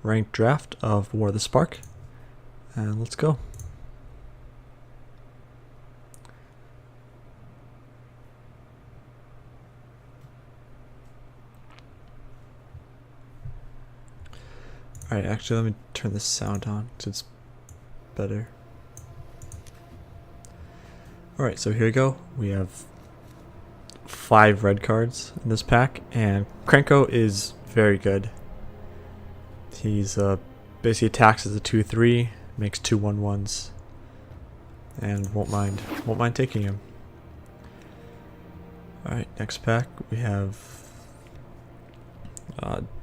ranked draft of War of the Spark. And let's go. Alright, actually let me turn the sound on because it's better. Alright, so here we go. We have 5 red cards in this pack, and Krenko is very good. He's basically attacks as a 2/3, makes 2/1/1s, and won't mind taking him. Alright, next pack we have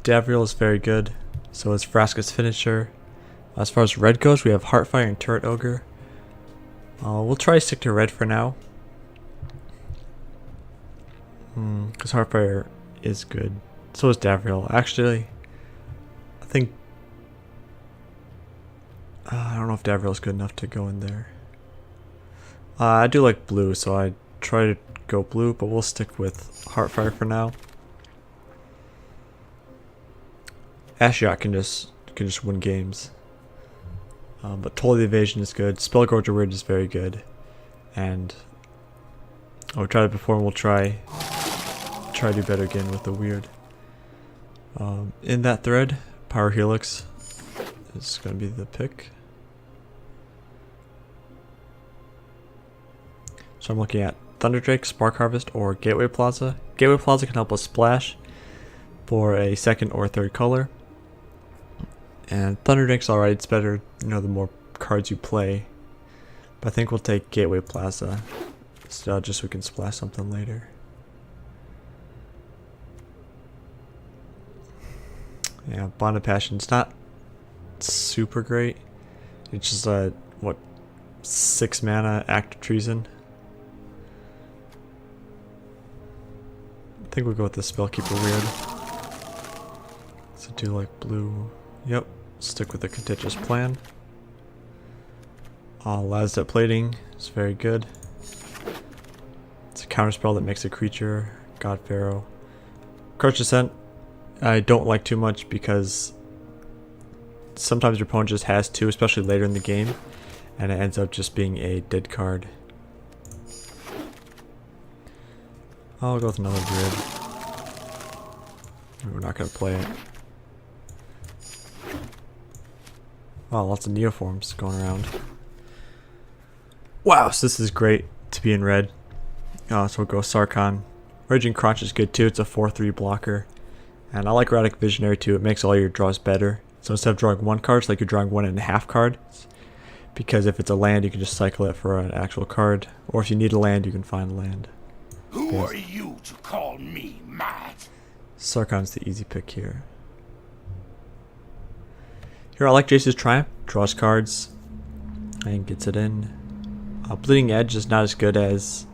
Davriel is very good. So is Vraska's Finisher. As far as red goes, we have Heartfire and Turret Ogre. We'll try to stick to red for now, because Heartfire is good. So is Davriel. Actually, I think I don't know if Davriel is good enough to go in there. I do like blue, so I try to go blue, but we'll stick with Heartfire for now. Ashiok can just win games, but Totally Evasion is good. Spellgorger Word is very good, and we tried it before, and we'll try to do better again with the weird. In that thread, Power Helix is going to be the pick. So I'm looking at Thunderdrake, Spark Harvest, or Gateway Plaza. Gateway Plaza can help us splash for a second or third color. And Thunderdrake's alright, it's better, the more cards you play. But I think we'll take Gateway Plaza, so just so we can splash something later. Yeah, Bond of Passion, it's not super great. It's just what, 6 mana, Act of Treason. I think we'll go with the Spellkeeper Weird. So do like blue. Yep, stick with the Contentious Plan. Lazdet Plating is very good. It's a counterspell that makes a creature. God Pharaoh. Crush Descent, I don't like too much because sometimes your opponent just has 2, especially later in the game, and it ends up just being a dead card. I'll go with another Grid. We're not going to play it. Wow, lots of Neoforms going around. Wow, so this is great to be in red. So we'll go Sarkhan. Raging Crotch is good too, it's a 4/3 blocker. And I like Erratic Visionary too, it makes all your draws better. So instead of drawing 1 card, it's like you're drawing 1.5 cards. Because if it's a land, you can just cycle it for an actual card. Or if you need a land, you can find a land. Who are you to call me mad? Sarkhan's the easy pick here. Here I like Jace's Triumph, draws cards, and gets it in. Bleeding Edge is not as good as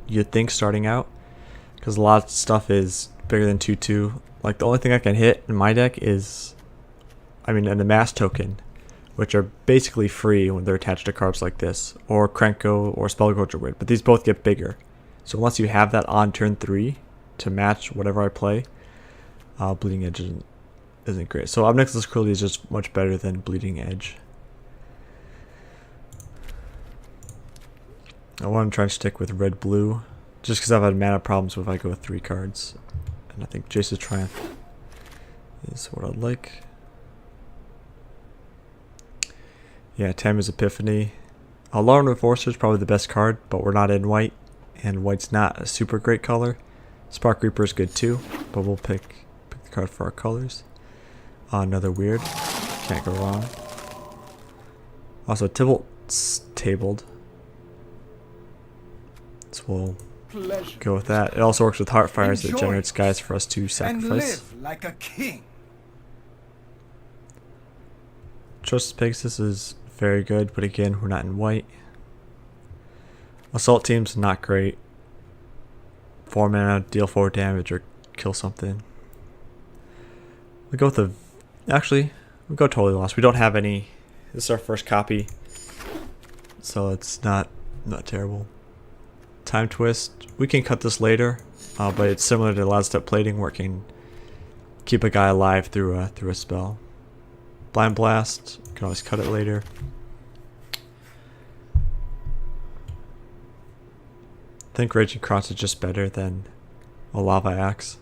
you'd think starting out, because a lot of stuff is bigger than 2/2. Like the only thing I can hit in my deck is, and the Mass Token, which are basically free when they're attached to cards like this, or Krenko or Spellgorger Word, but these both get bigger. So unless you have that on turn 3 to match whatever I play, Bleeding Edge isn't great. So Obnixilis Cruelty is just much better than Bleeding Edge. I want to try and stick with red-blue, just because I've had mana problems if I go with 3 cards. And I think Jace's Triumph is what I'd like. Yeah, Tammy's Epiphany. Alarm Enforcer is probably the best card, but we're not in white, and white's not a super great color. Spark Reaper is good too, but we'll pick the card for our colors. Another weird. Can't go wrong. Also, Tybalt's tabled. So we'll go with that. It also works with Heartfires that generates guys for us to sacrifice. And live like a king. Trust Pegasus is very good, but again, we're not in white. Assault Team's not great. 4 mana, deal 4 damage, or kill something. We go with the... Actually, we go Totally Lost. We don't have any... This is our first copy, so it's not terrible. Time Twist. We can cut this later, but it's similar to Last Step Plating, where it can keep a guy alive through a spell. Blind Blast, you can always cut it later. I think Raging Crotch is just better than a Lava Axe.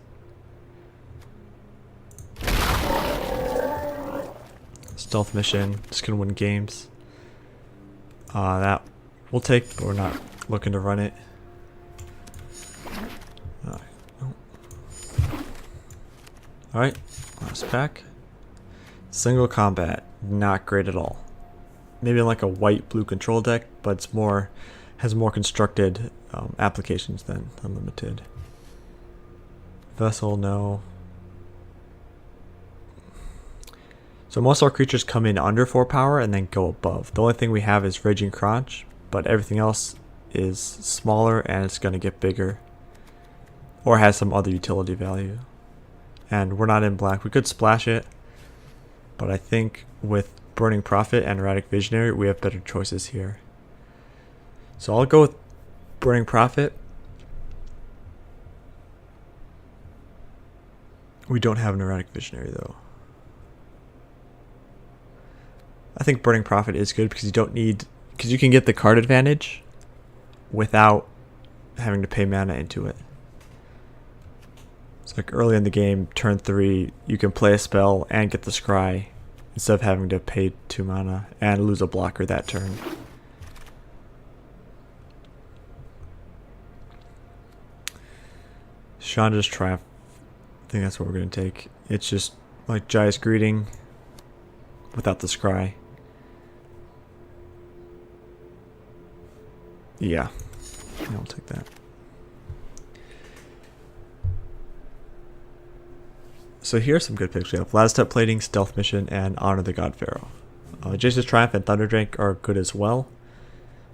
Stealth Mission, just gonna win games. That we'll take, but we're not looking to run it. Alright, last pack. Single combat, not great at all. Maybe in like a white-blue control deck, but it's more has more constructed applications than Unlimited. Vessel, no. So most of our creatures come in under 4 power and then go above. The only thing we have is Raging Crotch, but everything else is smaller and it's going to get bigger. Or has some other utility value. And we're not in black. We could splash it, but I think with Burning Prophet and Erratic Visionary, we have better choices here. So I'll go with Burning Prophet. We don't have an Erratic Visionary though. I think Burning Prophet is good because you can get the card advantage without having to pay mana into it. It's like early in the game, turn 3, you can play a spell and get the scry instead of having to pay 2 mana and lose a blocker that turn. Chandra's Triumph, I think that's what we're going to take. It's just like Jaya's Greeting without the scry. Yeah, I'll take that. So here's some good picks. We have Last Step Plating, Stealth Mission, and Honor the God Pharaoh. Jace's Triumph and Thunder Drake are good as well,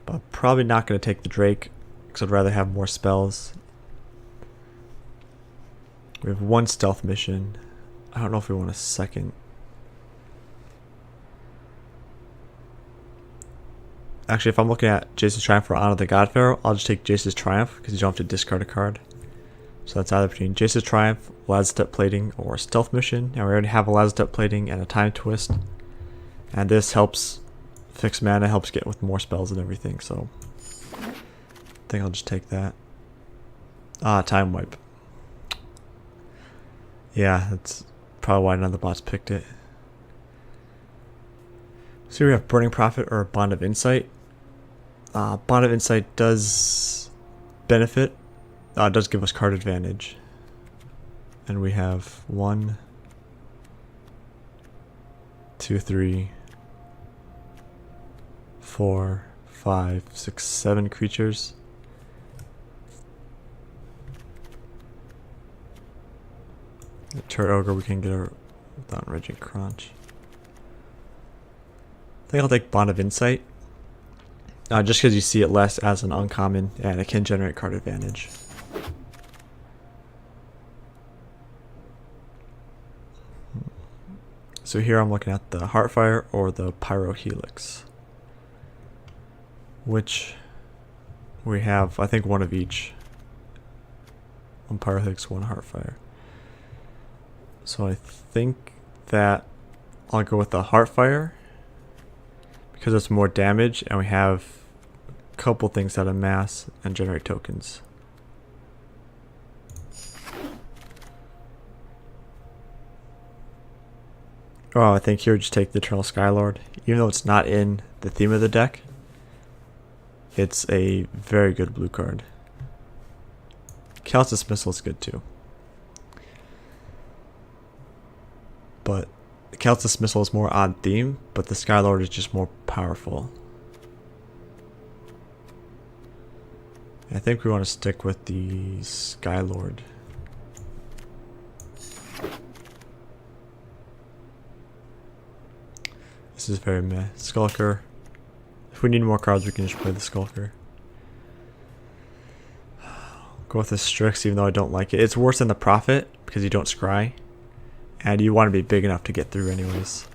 but probably not going to take the Drake because I'd rather have more spells. We have 1 Stealth Mission. I don't know if we want a second. Actually, if I'm looking at Jace's Triumph for Honor the God Pharaoh, I'll just take Jace's Triumph because you don't have to discard a card. So that's either between Jace's Triumph, Last Step Plating, or Stealth Mission. Now we already have a Last Step Plating and a Time Twist. And this helps fix mana, helps get with more spells and everything, so I think I'll just take that. Time Wipe. Yeah, that's probably why none of the bots picked it. So we have Burning Prophet or Bond of Insight. Bond of Insight does benefit. Does give us card advantage. And we have 1, 2, 3, 4, 5, 6, 7 creatures. The Turret Ogre we can get without Raging Crotch. I think I'll take Bond of Insight. Just because you see it less as an uncommon and it can generate card advantage. So here I'm looking at the Heartfire or the Pyro Helix, which we have, I think, 1 of each. 1 Pyro Helix, 1 Heartfire. So I think that I'll go with the Heartfire because it's more damage and we have a couple things that amass and generate tokens. Oh, I think here just take the Eternal Skylord. Even though it's not in the theme of the deck, it's a very good blue card. Callous Dismissal is good too. But the Callous Dismissal is more on theme, but the Skylord is just more powerful. I think we want to stick with the Skylord. This is very meh. Skulker. If we need more cards, we can just play the Skulker. Go with the Strix, even though I don't like it. It's worse than the Prophet because you don't scry. And you want to be big enough to get through anyways.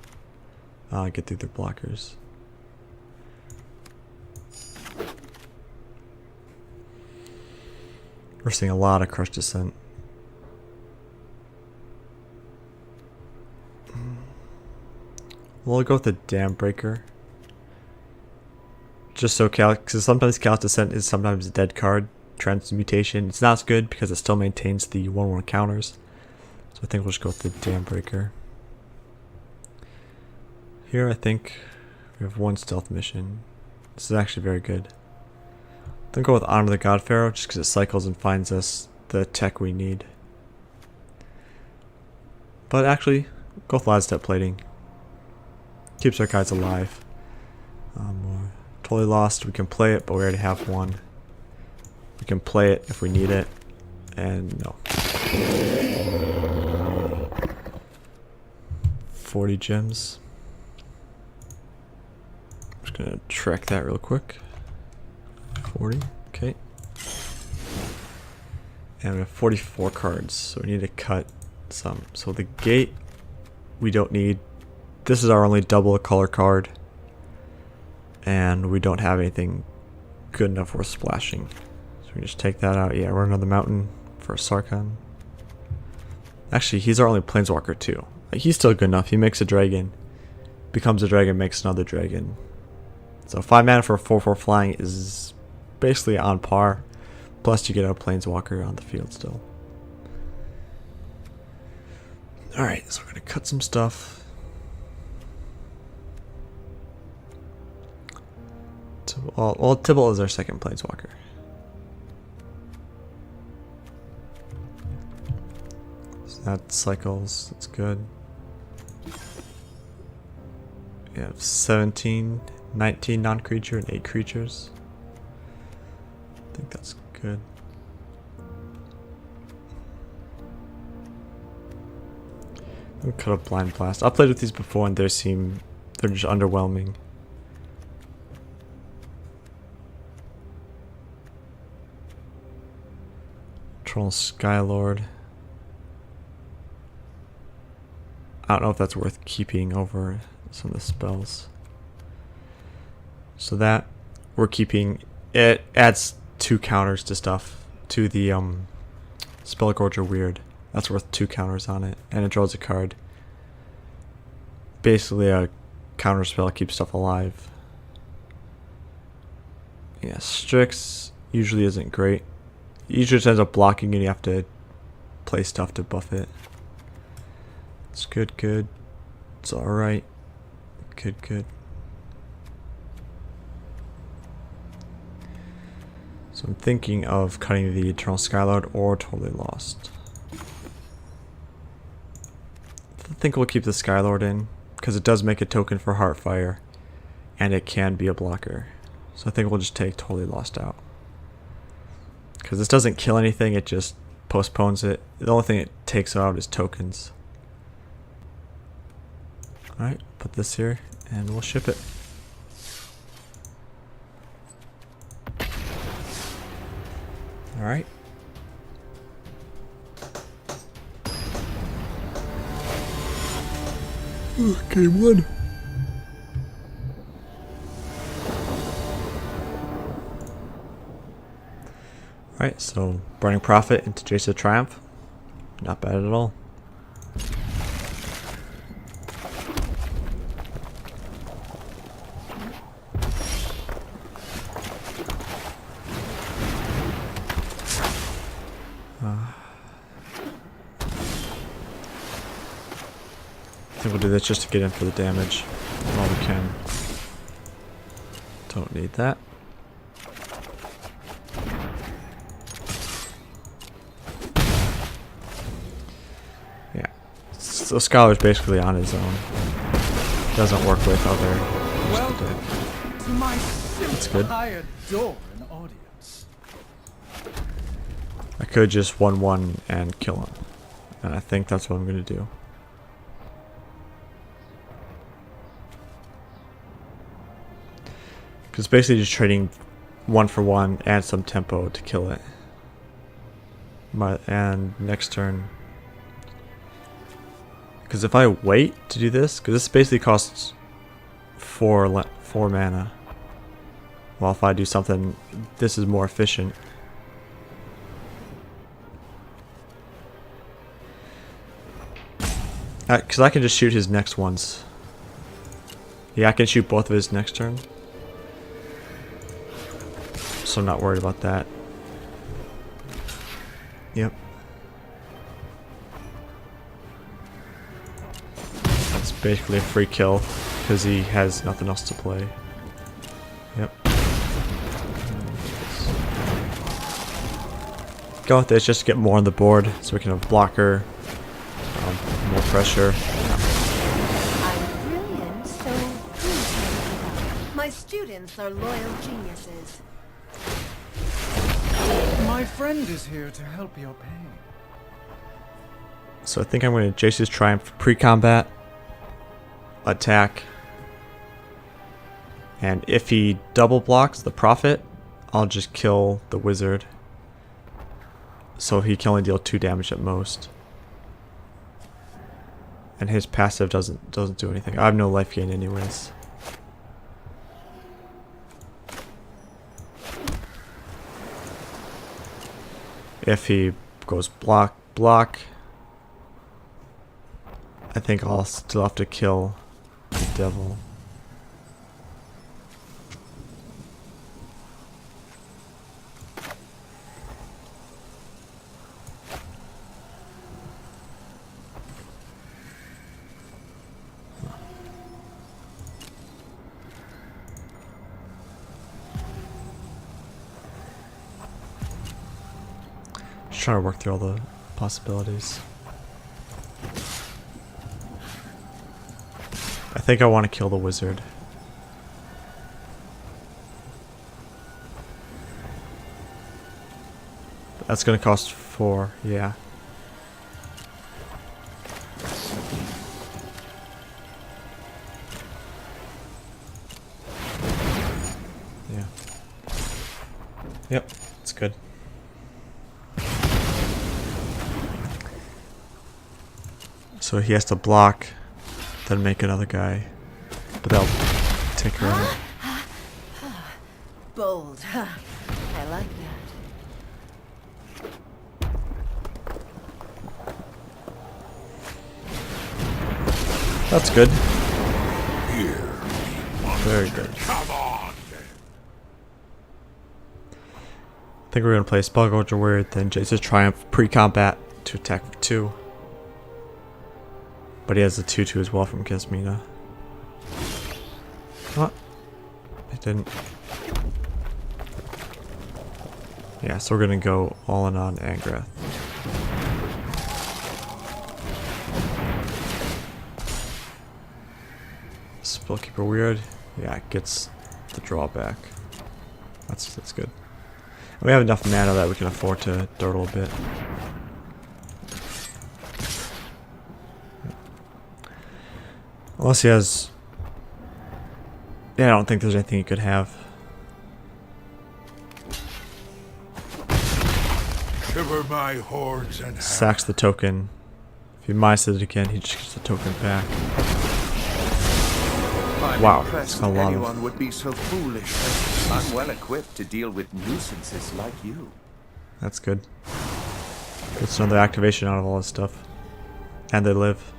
Get through their blockers. We're seeing a lot of Crush Descent. We'll go with the Dam Breaker. Just so because sometimes Chaos Descent is sometimes a dead card. Transmutation, it's not as good because it still maintains the 1/1 counters. So I think we'll just go with the Dam Breaker. Here I think we have one stealth mission. This is actually very good. Then go with Honor the God Pharaoh just because it cycles and finds us the tech we need. But actually, go with Last Step Plating. Keeps our guys alive. We're totally lost. We can play it, but we already have one. We can play it if we need it. And no. 40 gems. I'm just gonna track that real quick. 40, okay. And we have 44 cards, so we need to cut some. So the gate, we don't need. This is our only double color card. And we don't have anything good enough for splashing. So we just take that out. Yeah, run another mountain for a Sarkhan. Actually, he's our only planeswalker too. He's still good enough. He makes a dragon. Becomes a dragon, makes another dragon. So 5 mana for a 4/4 flying is basically on par. Plus you get a planeswalker on the field still. Alright, so we're going to cut some stuff. Well, Tibble is our second planeswalker. So that cycles, that's good. We have 17, 19 non-creature and 8 creatures. I think that's good. We'll cut a Blind Blast. I've played with these before and they're just underwhelming. Troll Skylord. I don't know if that's worth keeping over some of the spells. So that we're keeping. It adds 2 counters to stuff. To the Spellgorger Weird. That's worth 2 counters on it. And it draws a card. Basically a counter spell keeps stuff alive. Yeah, Strix usually isn't great. Usually just ends up blocking and you have to play stuff to buff it. It's good, good. It's alright. Good, good. So I'm thinking of cutting the Eternal Skylord or Totally Lost. I think we'll keep the Skylord in because it does make a token for Heartfire and it can be a blocker. So I think we'll just take Totally Lost out. Because this doesn't kill anything, it just postpones it. The only thing it takes out is tokens. Alright, put this here and we'll ship it. Alright. Game 1. Alright, so Burning Prophet into Jace of Triumph. Not bad at all. I think we'll do this just to get in for the damage while we can. Don't need that. Yeah. So Scholar's basically on his own. Doesn't work with other. That's good. I could just 1/1 and kill him. And I think that's what I'm going to do. Because basically just trading 1 for 1 and some tempo to kill it. And next turn. Because if I wait to do this, because this basically costs 4 mana. Well, if I do something, this is more efficient. Because I can just shoot his next ones. Yeah, I can shoot both of his next turn. So I'm not worried about that. Yep. It's basically a free kill because he has nothing else to play. Yep. Go with this just to get more on the board so we can have blocker, more pressure. I'm brilliant, so please keep it up. My students are loyal geniuses. My friend is here to help your pain. So I think I'm going to Jace's Triumph pre-combat, attack, and if he double blocks the Prophet, I'll just kill the Wizard. So he can only deal 2 damage at most. And his passive doesn't do anything. I have no life gain anyways. If he goes block, I think I'll still have to kill the devil. Just trying to work through all the possibilities. I think I want to kill the Wizard. That's going to cost 4, yeah. Yeah. Yep, it's good. So he has to block, then make another guy. But that'll take care of it. Bold. I like that. That's good. Here, Very good. come on. I think we're going to play Spellgorger Weird, then Jace's Triumph pre-combat to attack for 2. But he has a 2/2 as well from Kasmina. What? It didn't. Yeah, so we're going to go all in on Angrath. Spellkeeper Weird. Yeah, it gets the drawback. That's good. And we have enough mana that we can afford to dawdle a bit. Unless he has... Yeah, I don't think there's anything he could have. Shiver my hordes and Sacks the token. If he mices it again, he just gets the token back. I'm Wow, impressed that's a lot of- anyone would be so foolish. I'm well equipped to deal with nuisances like you. That's good. Gets another activation out of all this stuff. And they live.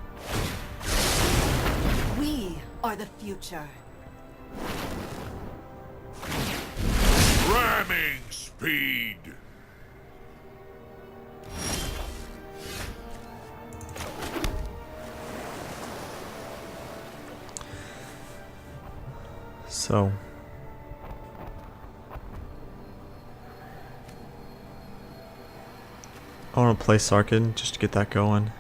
We are the future. ramming speed. So I want to play Sarkin just to get that going.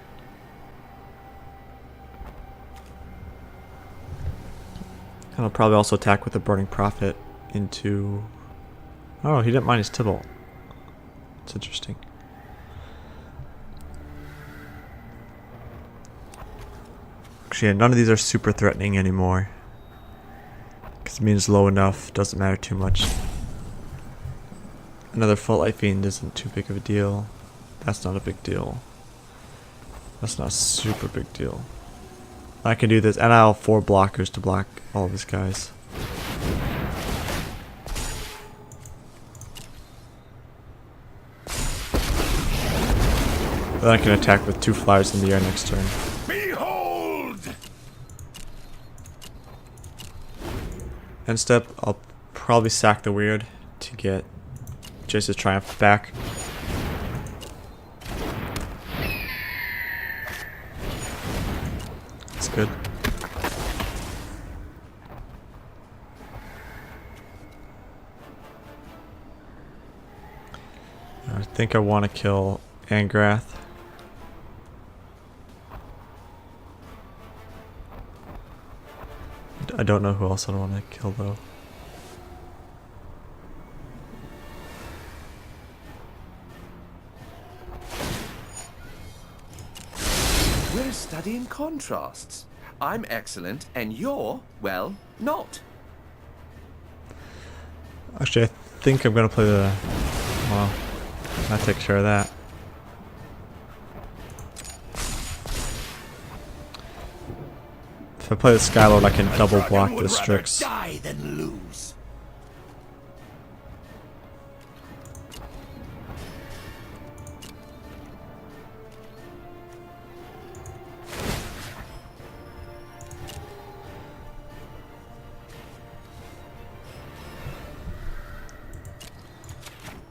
And I'll probably also attack with the Burning Prophet into... Oh, he didn't mind his Tybalt. It's interesting. Actually, yeah, none of these are super threatening anymore. Because it means low enough, doesn't matter too much. Another Full Life Fiend isn't too big of a deal. That's not a big deal. That's not a super big deal. I can do this, and I'll have 4 blockers to block all of his guys. Then I can attack with 2 flyers in the air next turn. Behold! End step, I'll probably sack the weird to get Jace's Triumph back. That's good. I think I want to kill Angrath. I don't know who else I want to kill though. We're studying contrasts. I'm excellent, and you're, well, not. Actually, I think I'm gonna play the. Well, that takes care of that. If I play the Skylord, I can double block the Strix. Die than lose.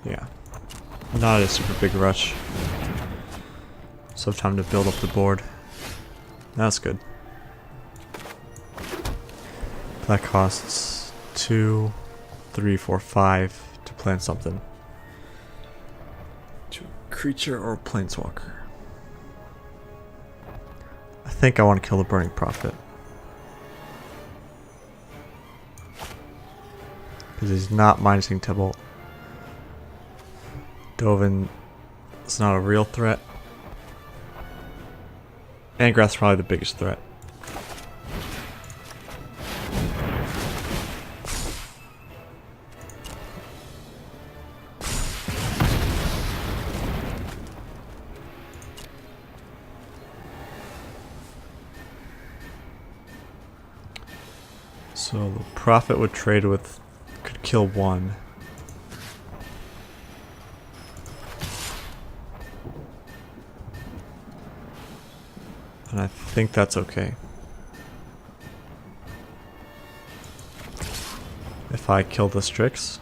Yeah. Not a super big rush. So time to build up the board. That's good. That costs 2, 3, 4, 5 to plant something. To a creature or a planeswalker. I think I want to kill the Burning Prophet. Because he's not minusing Tybalt. Dovin is not a real threat. Angrath's probably the biggest threat. So the Prophet would trade with, could kill one. And I think that's okay. If I kill the Strix.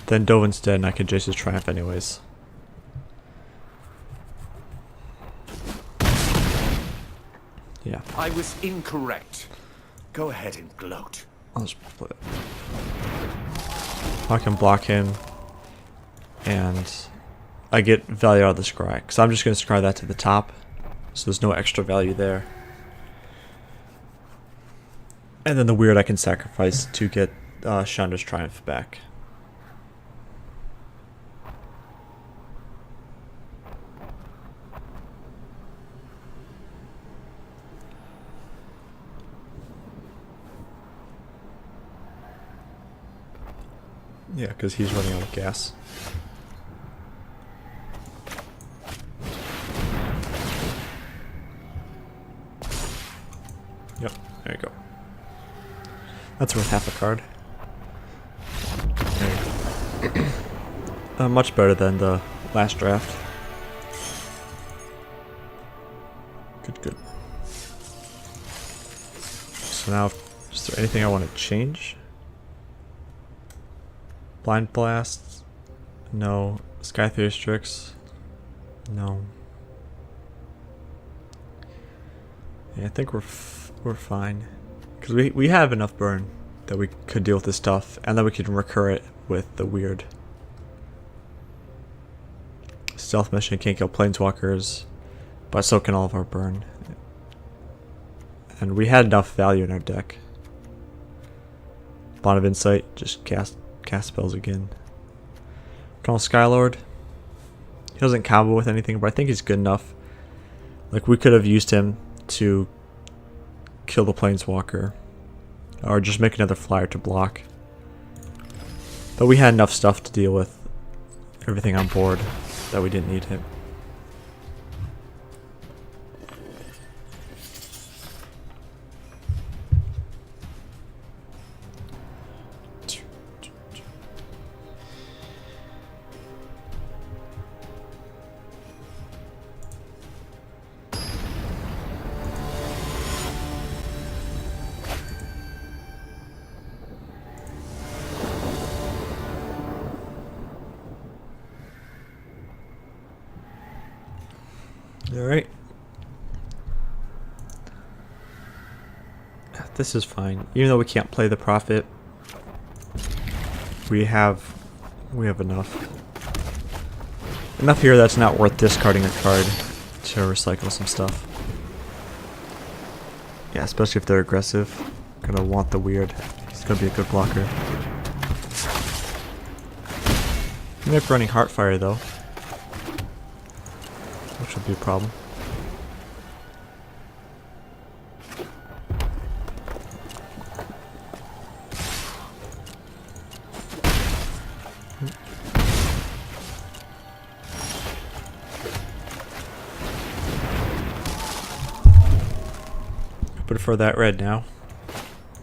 Then Dovin's dead and I can Jace's Triumph anyways. Yeah. I was incorrect. Go ahead and gloat. I'll just play it. I can block him and I get value out of the scry. Because I'm just going to scry that to the top. So there's no extra value there. And then the weird I can sacrifice to get Chandra's Triumph back. Yeah, because he's running out of gas. Yep, there you go. That's worth half a card. There you go. Much better than the last draft. Good, good. So now, is there anything I want to change? Blind Blast? No. Sky Strix? No. Yeah, I think we're fine. Because we have enough burn that we could deal with this stuff, and then we can recur it with the weird. Stealth Mission can't kill Planeswalkers, but so can all of our burn. And we had enough value in our deck. Bond of Insight, just cast spells again. Call Skylord. He doesn't combo with anything, but I think he's good enough. Like, we could have used him to kill the Planeswalker, or just make another flyer to block. But we had enough stuff to deal with everything on board that we didn't need him. Alright. This is fine. Even though we can't play the Prophet, we have enough. Enough here that's not worth discarding a card to recycle some stuff. Yeah, especially if they're aggressive. Gonna want the weird. He's gonna be a good blocker. He might be running Heartfire though, which would be a problem. But for that red now,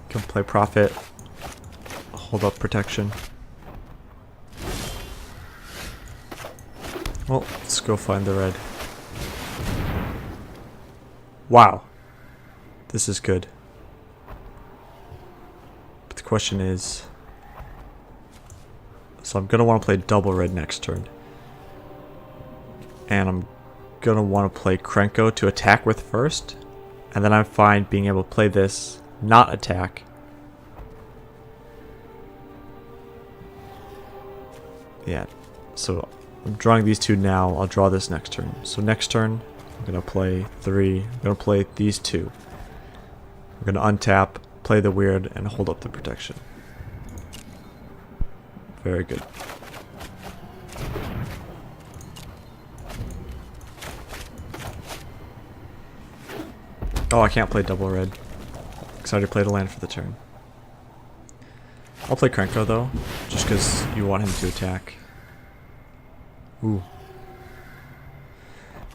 can play Prophet, hold up protection. Well, let's go find the red. Wow, this is good. But the question is, so I'm gonna want to play double red next turn, and I'm gonna want to play Krenko to attack with first. And then I'm fine being able to play this, not attack. Yeah, so I'm drawing these two now. I'll draw this next turn. So next turn, I'm going to play 3. I'm going to play these 2. I'm going to untap, play the weird, and hold up the protection. Very good. Oh, I can't play double red, because I already played a land for the turn. I'll play Krenko though, just because you want him to attack. Ooh.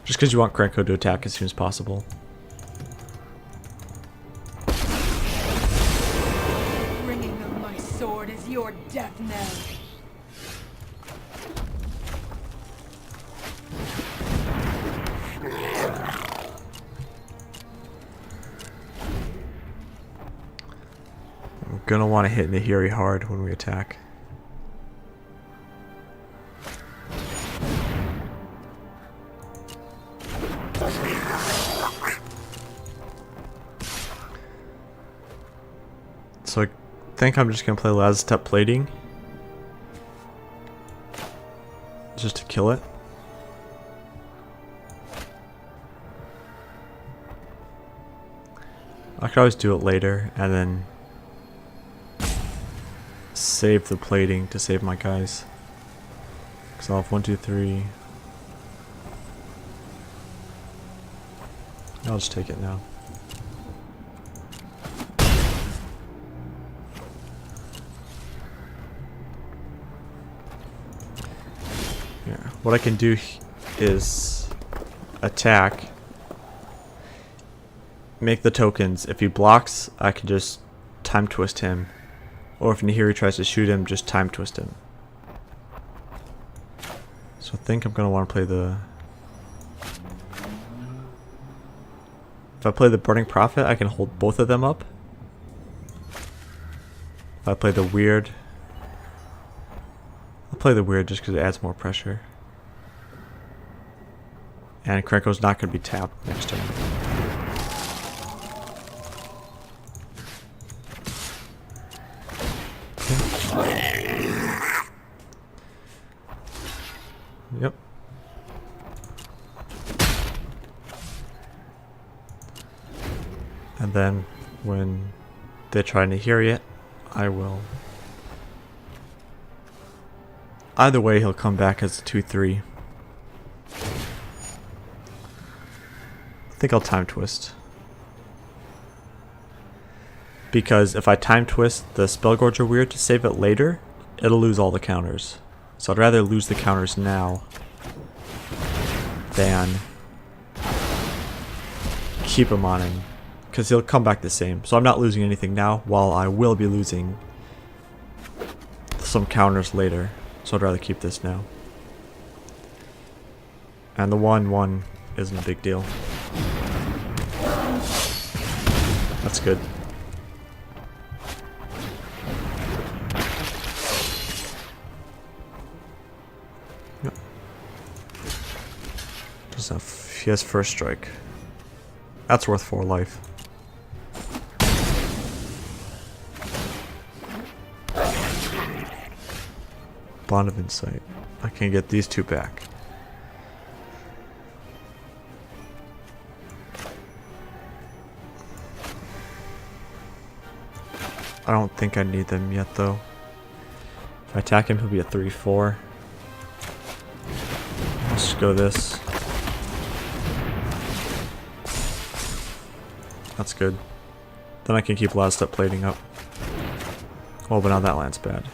Just because you want Krenko to attack as soon as possible. Ringing of my sword is your death knell. Gonna want to hit Nahiri hard when we attack. So I think I'm just gonna play Lazatep Plating just to kill it. I could always do it later and then save the plating to save my guys. Because I'll have 1, 2, 3. I'll just take it now. Yeah. What I can do is attack, make the tokens. If he blocks, I can just time twist him. Or if Nahiri tries to shoot him, just time twist him. So I think I'm going to want to play the... If I play the Burning Prophet, I can hold both of them up. If I play the weird... I'll play the weird just because it adds more pressure. And Krenko's not going to be tapped next turn. Yep. And then when they try to hear it, I will. Either way, he'll come back as a 2/3. I think I'll time twist. Because if I time twist the Spellgorger Weird to save it later, it'll lose all the counters. So I'd rather lose the counters now than keep him on him. Because he'll come back the same. So I'm not losing anything now, while I will be losing some counters later. So I'd rather keep this now. And the 1/1 isn't a big deal. That's good. Just a He has first strike. That's worth 4 life. Bond of Insight. I can get these 2 back. I don't think I need them yet though. If I attack him, he'll be a 3-4. Let's just go this. That's good. Then I can keep last step plating up. Oh, but now that land's bad.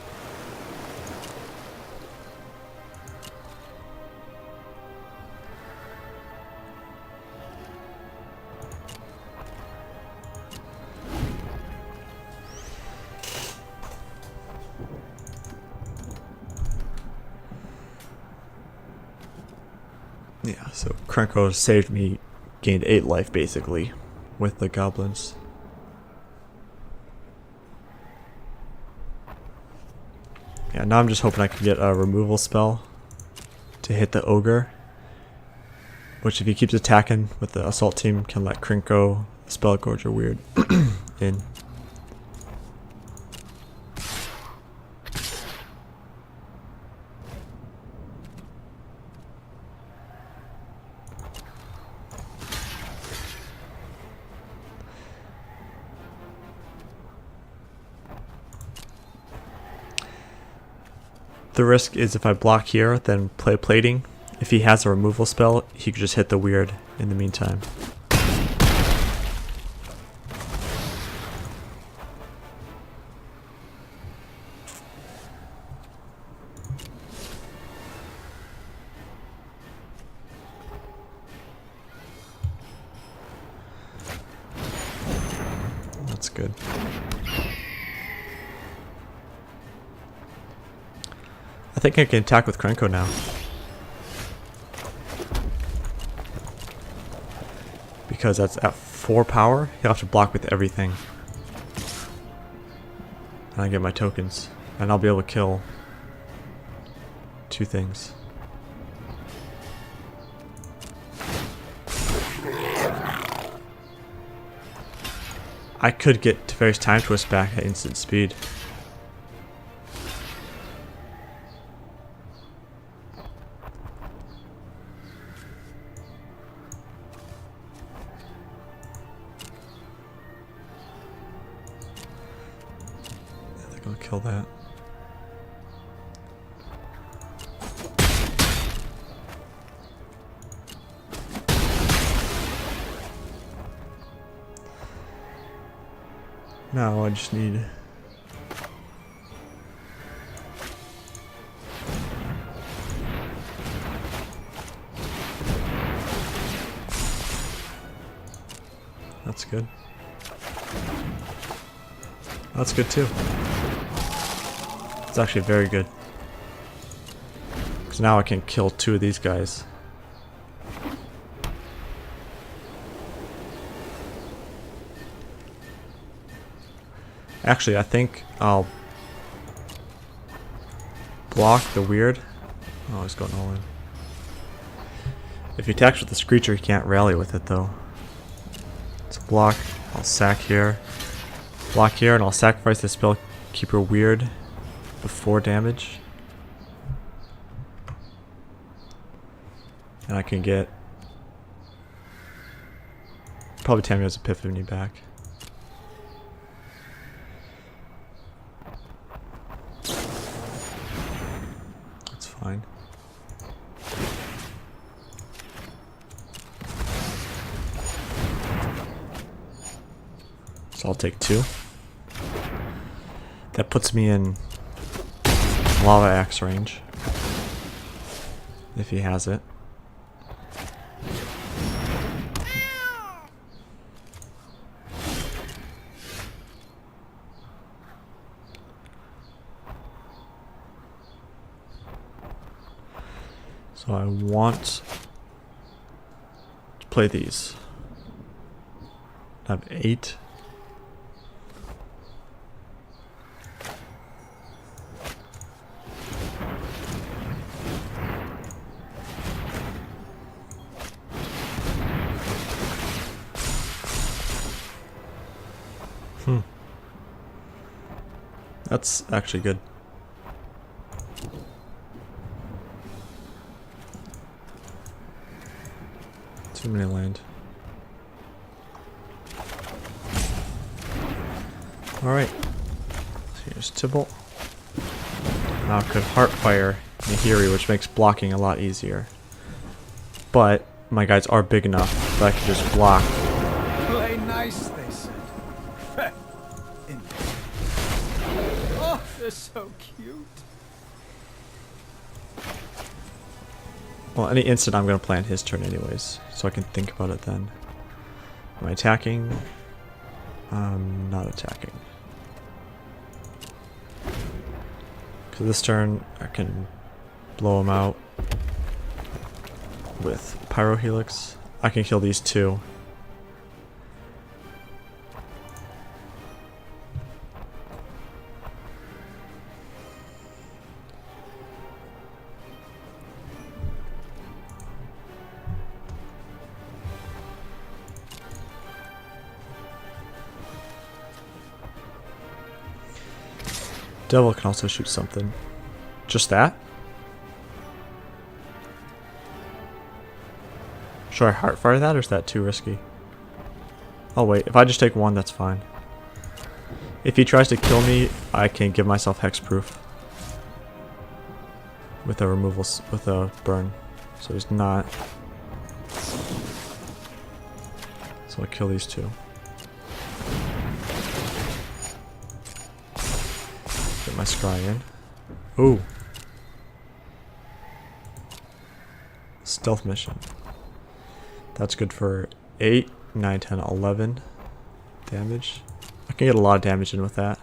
Yeah, so Krenko saved me, gained 8 life basically with the goblins. Yeah, now I'm just hoping I can get a removal spell to hit the ogre, which if he keeps attacking with the assault team can let Krenko, Spell Gorge or Weird in. The risk is if I block here, then play plating. If he has a removal spell, he could just hit the weird in the meantime. That's good. I think I can attack with Krenko now. Because that's at 4 power, he'll have to block with everything. And I get my tokens. And I'll be able to kill 2 things. I could get Teferi's Time Twist back at instant speed. I'll kill that. Now I just need that's good. That's good too. It's actually very good. Because now I can kill 2 of these guys. Actually, I think I'll block the weird. Oh, he's going all in. If he attacks with the Screecher, he can't rally with it though. So block, I'll sack here. Block here, and I'll sacrifice the Spellkeeper Weird before damage. And I can get probably Tamio's Epiphany back. That's fine. So I'll take 2. That puts me in Lava Axe range, if he has it. So I want to play these. I have 8. That's actually good. Too many land. Alright. So here's Tybalt. Now I could Heartfire Nahiri, which makes blocking a lot easier. But my guys are big enough that I can just block. Play nice, they said. Oh, they're so cute. Well, any instant I'm going to play on his turn anyways, so I can think about it then. Am I attacking? I'm not attacking. Because this turn I can blow him out with Pyro Helix. I can kill these two. Devil can also shoot something. Just that? Should I Heartfire that, or is that too risky? Oh wait, if I just take one, that's fine. If he tries to kill me, I can give myself hexproof. With a removal, with a burn. So he's not. So I'll kill these two. Get my scry in. Ooh. Stealth mission. That's good for 8, 9, 10, 11 damage. I can get a lot of damage in with that.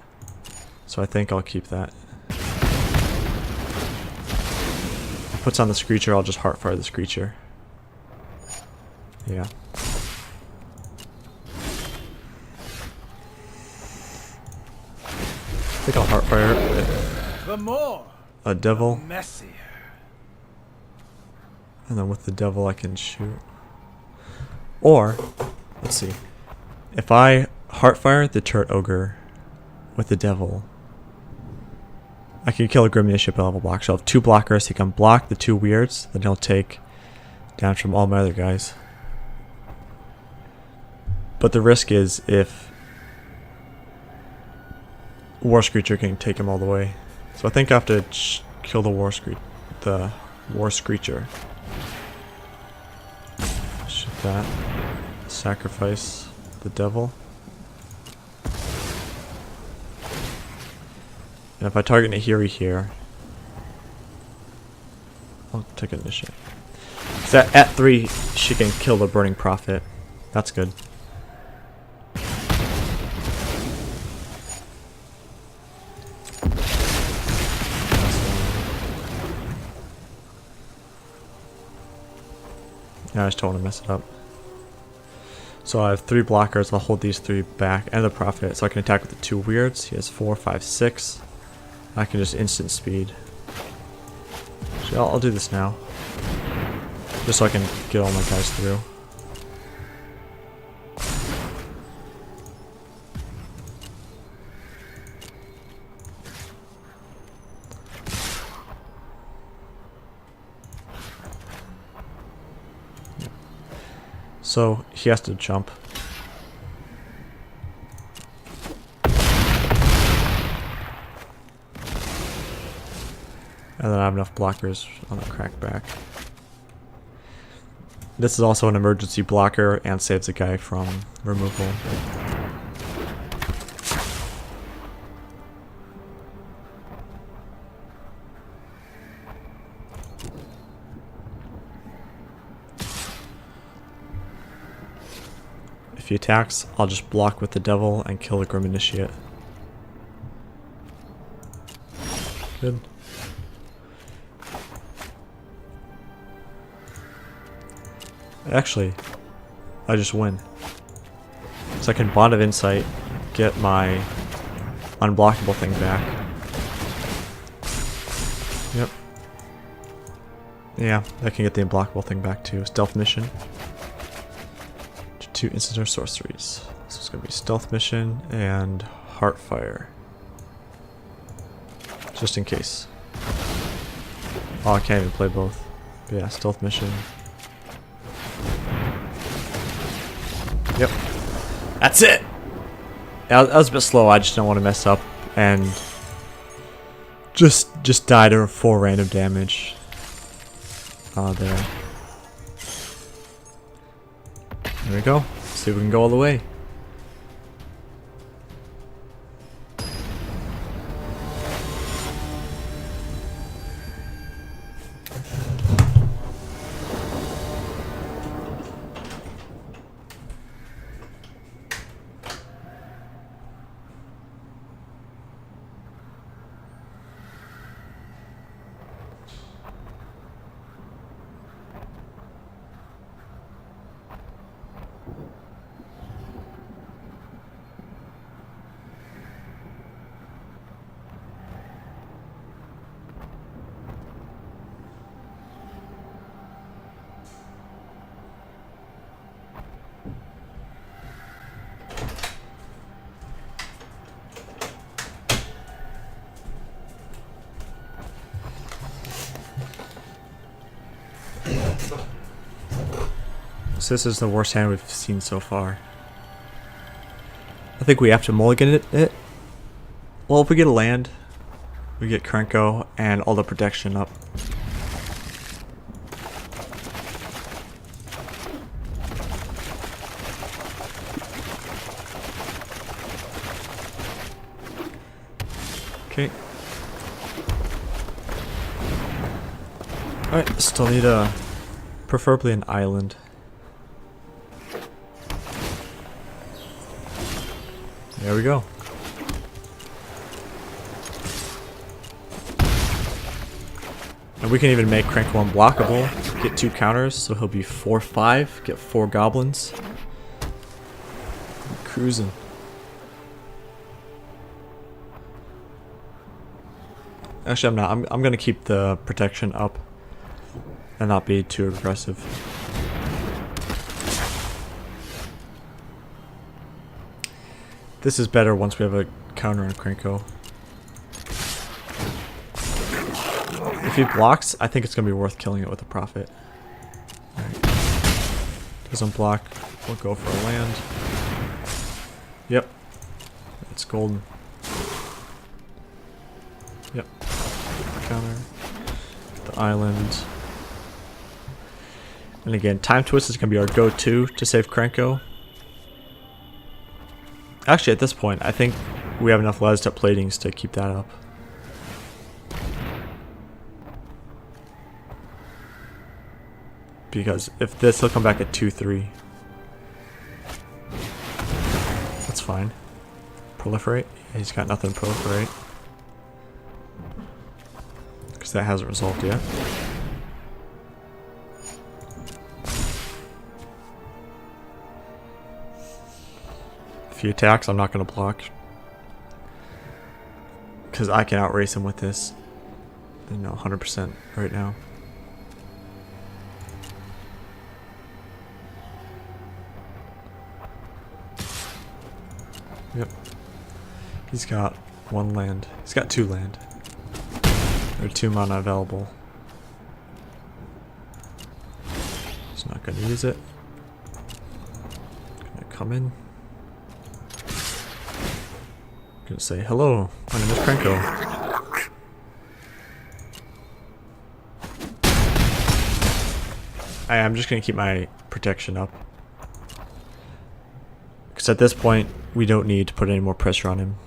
So I think I'll keep that. If he puts on the Screecher, I'll just Heartfire the Screecher. Yeah. I think I'll Heartfire it with The more, a Devil. the messier. And then with the Devil I can shoot. Or, let's see. If I Heartfire the Turret Ogre with the Devil, I can kill a Grim Initiate level block. So I'll have 2 blockers. He can block the 2 weirds. Then he'll take damage from all my other guys. But the risk is if War Screecher can take him all the way. So I think I have to kill the War Screecher. Shoot that. Sacrifice the Devil. And if I target Nahiri here, I'll take an initiative. So at 3, she can kill the Burning Prophet. That's good. Yeah, I just don't want to mess it up. So I have 3 blockers. I'll hold these 3 back and the Prophet, so I can attack with the 2 weirds. He has 4, 5, 6. I can just instant speed. So I'll do this now, just so I can get all my guys through. So he has to jump. And then I have enough blockers on the crackback. This is also an emergency blocker and saves a guy from removal. If he attacks, I'll just block with the Devil and kill the Grim Initiate. Good. Actually, I just win. So I can Bond of Insight, get my unblockable thing back. Yep. Yeah, I can get the unblockable thing back too. Stealth mission. 2 instants or sorceries. So it's going to be Stealth mission and Heartfire. Just in case. Oh, I can't even play both. But yeah, stealth mission. Yep. That's it! That was a bit slow, I just don't want to mess up and just die to 4 random damage. Oh, there. There we go. See if we can go all the way. So this is the worst hand we've seen so far. I think we have to mulligan it. Well, if we get a land, we get Krenko and all the protection up. Okay. Alright, still need preferably an island. There we go. And we can even make Krenko unblockable, get 2 counters, so he'll be 4/5, get 4 goblins. Cruising. Actually, I'm not. I'm gonna keep the protection up and not be too aggressive. This is better once we have a counter on Krenko. If he blocks, I think it's going to be worth killing it with a profit. Right. Doesn't block, we'll go for a land. Yep. It's golden. Yep. Counter. The island. And again, Time Twist is going to be our go-to to save Krenko. Actually, at this point, I think we have enough Last Step Platings to keep that up. Because if this, he'll come back at 2/3. That's fine. Proliferate? Yeah, he's got nothing to proliferate. Because that hasn't resolved yet. If he attacks, I'm not going to block. Because I can outrace him with this. You know, 100% right now. Yep. He's got 1 land. He's got 2 land. There are 2 mana available. He's not going to use it. Gonna come in. Gonna say hello, my name is Krenko. I'm just gonna keep my protection up. Because at this point, we don't need to put any more pressure on him.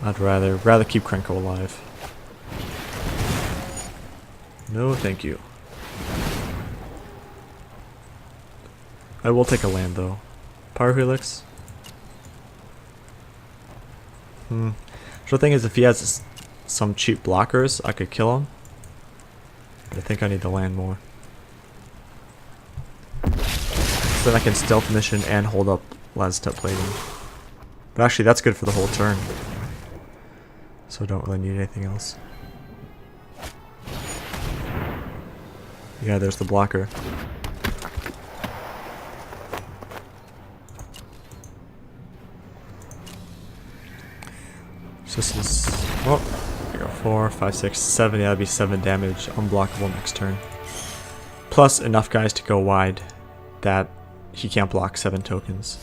I'd rather keep Krenko alive. No, thank you. I will take a land though. Power Helix. So the thing is, if he has some cheap blockers, I could kill him. But I think I need the land more. So then I can stealth mission and hold up Last Step Plating. But actually, that's good for the whole turn. So I don't really need anything else. Yeah, there's the blocker. So this is... Oh. 4, 5, 6, 7. Yeah, that'd be 7 damage, unblockable next turn. Plus enough guys to go wide that he can't block 7 tokens.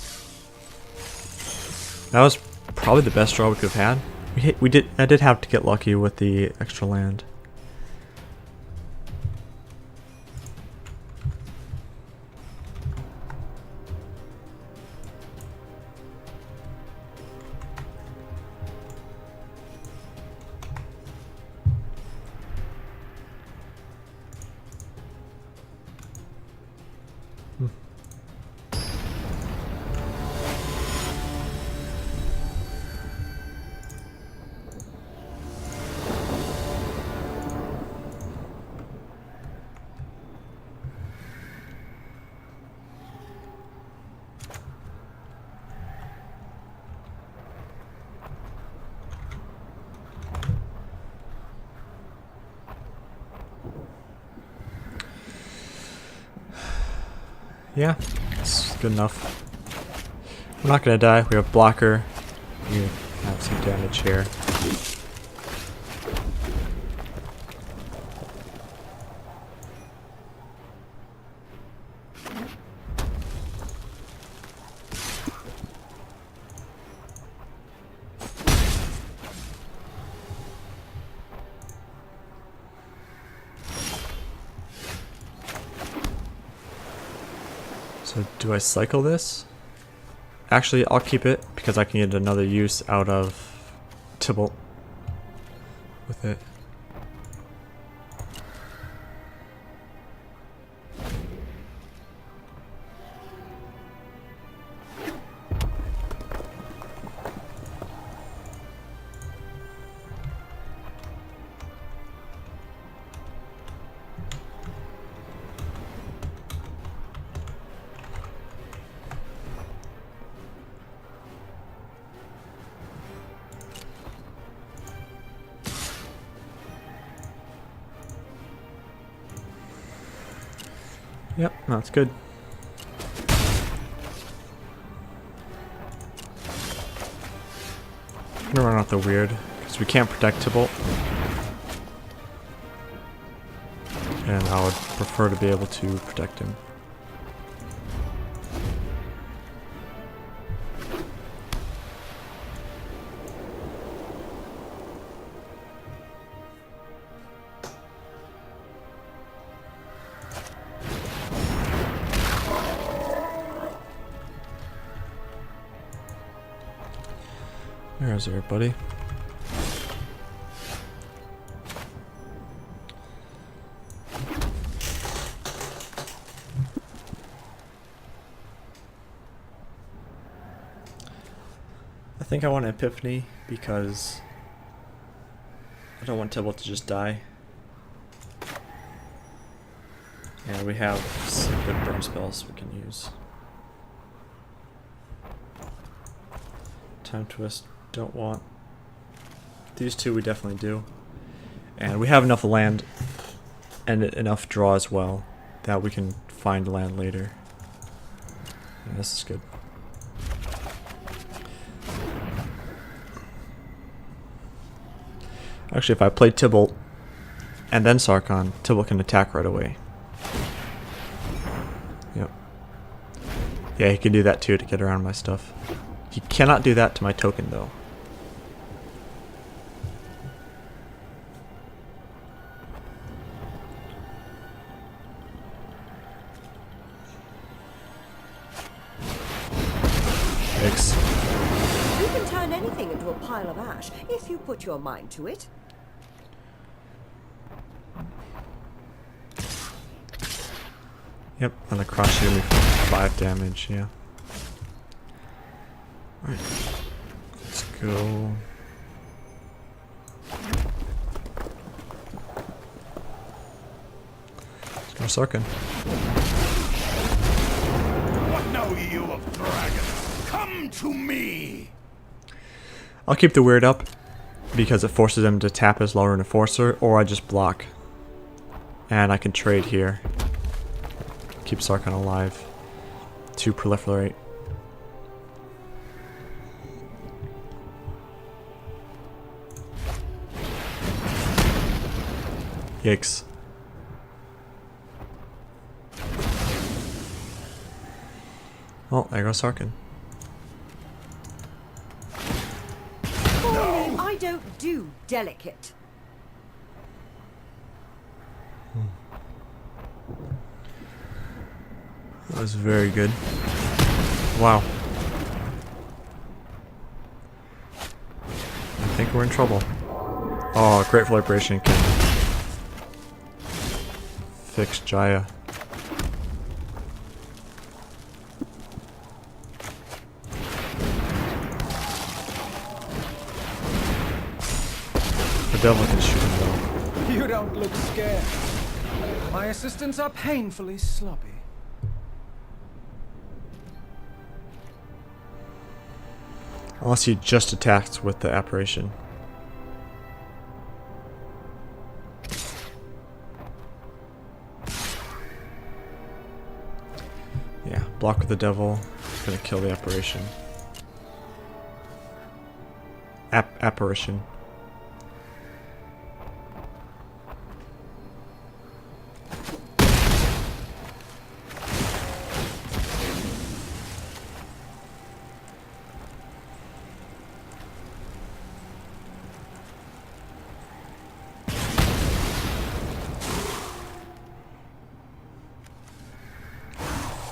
That was probably the best draw we could have had. I did have to get lucky with the extra land. Yeah, it's good enough. We're not gonna die. We have blocker. We have some damage here. So do I cycle this? Actually, I'll keep it because I can get another use out of Tybalt with it. Yep, that's good. I'm gonna run out the weird because we can't protect Tybalt, and I would prefer to be able to protect him. There's everybody. I think I want an Epiphany because I don't want Tybalt to just die. And we have some good burn spells we can use. Time Twist. Don't want. These two we definitely do. And we have enough land and enough draw as well that we can find land later. Yeah, this is good. Actually, if I play Tybalt and then Sarkhan, Tybalt can attack right away. Yep. Yeah, he can do that too to get around my stuff. He cannot do that to my token though. Thanks. You can turn anything into a pile of ash if you put your mind to it. Yep, and the cross shield me for 5 damage, yeah. Alright. Let's go. Let's go Sarkhan. What know you of dragons? Come to me! I'll keep the weird up because it forces him to tap his lower enforcer, or I just block. And I can trade here. Keep Sarkhan alive to proliferate. Yikes. Oh, there goes Sarkin. I don't do delicate. That was very good. Wow. I think we're in trouble. Oh, Grateful Liberation can fix Jaya. The devil can shoot him though. You don't look scared. My assistants are painfully sloppy. Unless he just attacks with the apparition. Yeah, block with the devil. Gonna kill the apparition. Apparition.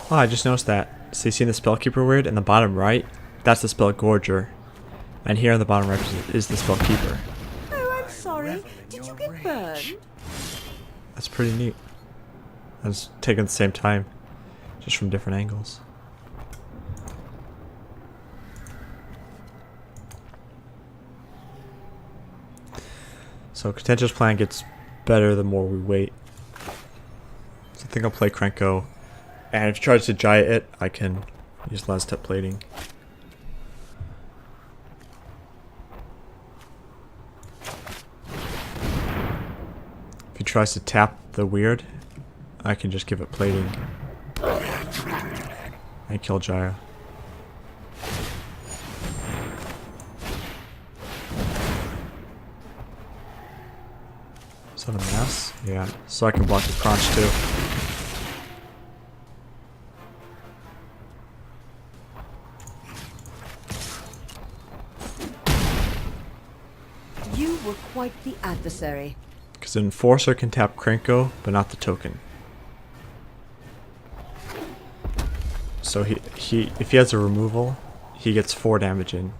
Oh, I just noticed that. So you see the Spellkeeper word in the bottom right? That's the Spell Gorger. And here on the bottom right is the Spellkeeper. Oh, I'm sorry. Did you get burned? That's pretty neat. I was taken at the same time, just from different angles. So Contentious Plan gets better the more we wait. So I think I'll play Krenko. And if he tries to Jaya it, I can use last step plating. If he tries to tap the weird, I can just give it plating. And kill Jaya. Is that a mass? Yeah. So I can block the crunch too. You were quite the adversary. Because an Enforcer can tap Krenko, but not the token. So if he has a removal, he gets 4 damage in.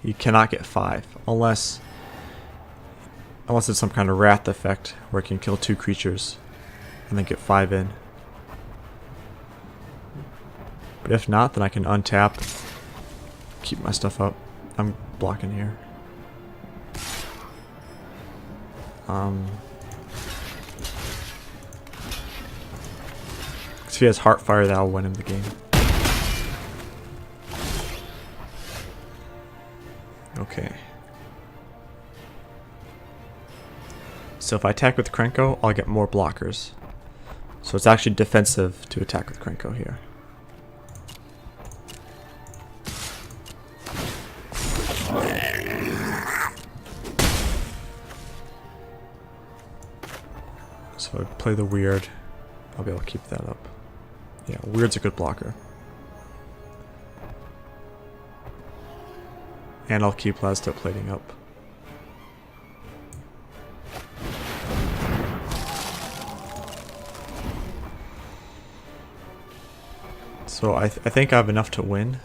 He cannot get 5, unless it's some kind of wrath effect where it can kill 2 creatures and then get 5 in. But if not, then I can untap, keep my stuff up. I'm blocking here. If he has Heartfire, that'll win him the game. Okay. So if I attack with Krenko, I'll get more blockers. So it's actually defensive to attack with Krenko here. So I play the weird. I'll be able to keep that up. Yeah, weird's a good blocker. And I'll keep last step plating up. So I think I have enough to win.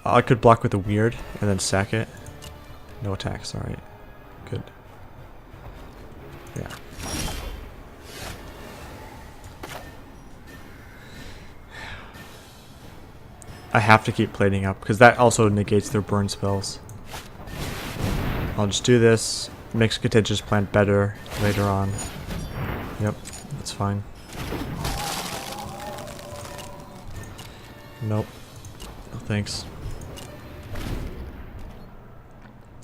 I could block with a weird and then sack it. No attacks, alright. Good. Yeah. I have to keep plating up because that also negates their burn spells. I'll just do this, makes Contentious Plan better later on. Yep, that's fine. Nope. No thanks.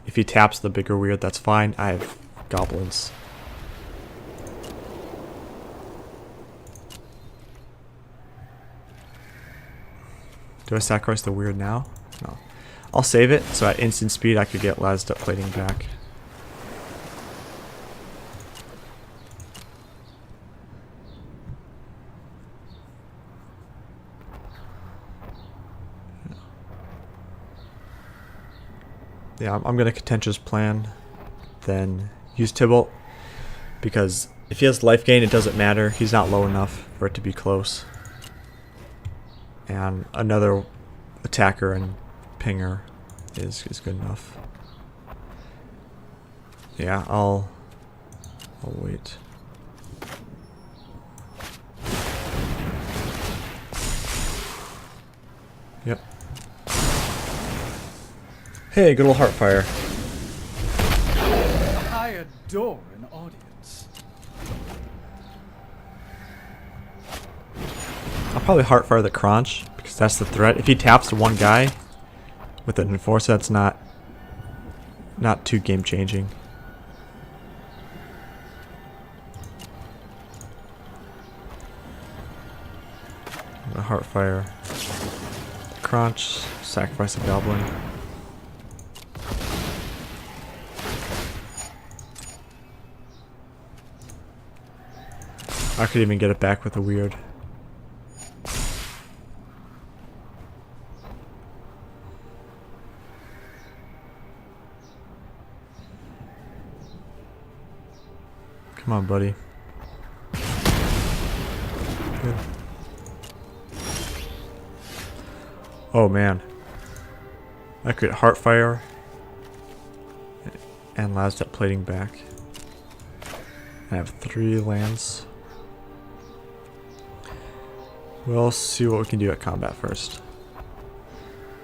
If he taps the bigger weird, that's fine. I have goblins. Do I sacrifice the weird now? No. I'll save it so at instant speed I could get Lased Up Plating back. Yeah, I'm gonna Contentious Plan, then use Tybalt, because if he has life gain it doesn't matter, he's not low enough for it to be close. And another attacker and pinger is good enough. Yeah, I'll wait. Yep. Hey, good old Heartfire. I adore an audience. I'll probably Heartfire the Crunch because that's the threat. If he taps one guy with an Enforcer, that's not too game changing. I'm gonna Heartfire the Crunch, sacrifice a Goblin. I could even get it back with a weird. Come on, buddy. Good. Oh man. I could Heartfire and Lased Up Plating back. I have 3 lands. We'll see what we can do at combat first.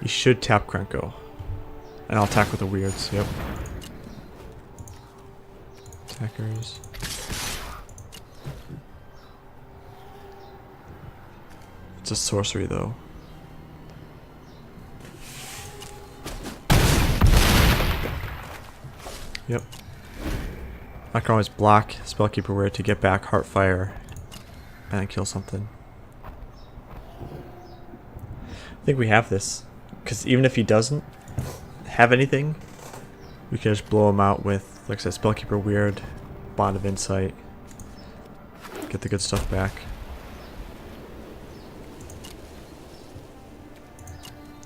You should tap Krenko. And I'll attack with the weirds, yep. Attackers. It's a sorcery though. Yep. I can always block Spellkeeper Weird to get back Heartfire and then kill something. I think we have this, because even if he doesn't have anything, we can just blow him out with, like I said, Spellkeeper Weird, Bond of Insight, get the good stuff back.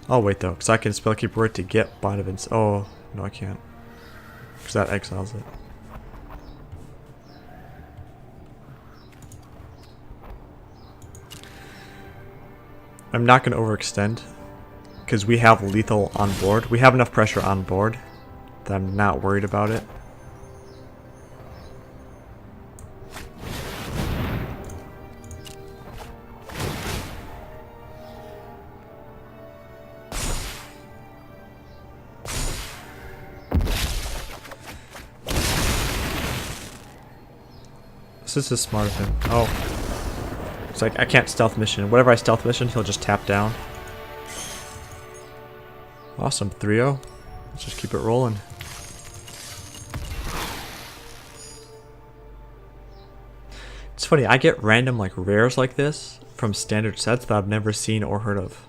Oh wait though, because I can Spellkeeper Weird to get Bond of Insight. Oh, no I can't, because that exiles it. I'm not going to overextend because we have lethal on board. We have enough pressure on board that I'm not worried about it. This is smart of him. Oh. It's like, I can't stealth mission. Whatever I stealth mission, he'll just tap down. Awesome, 3-0. Let's just keep it rolling. It's funny, I get random like rares like this from standard sets that I've never seen or heard of.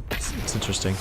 It's interesting.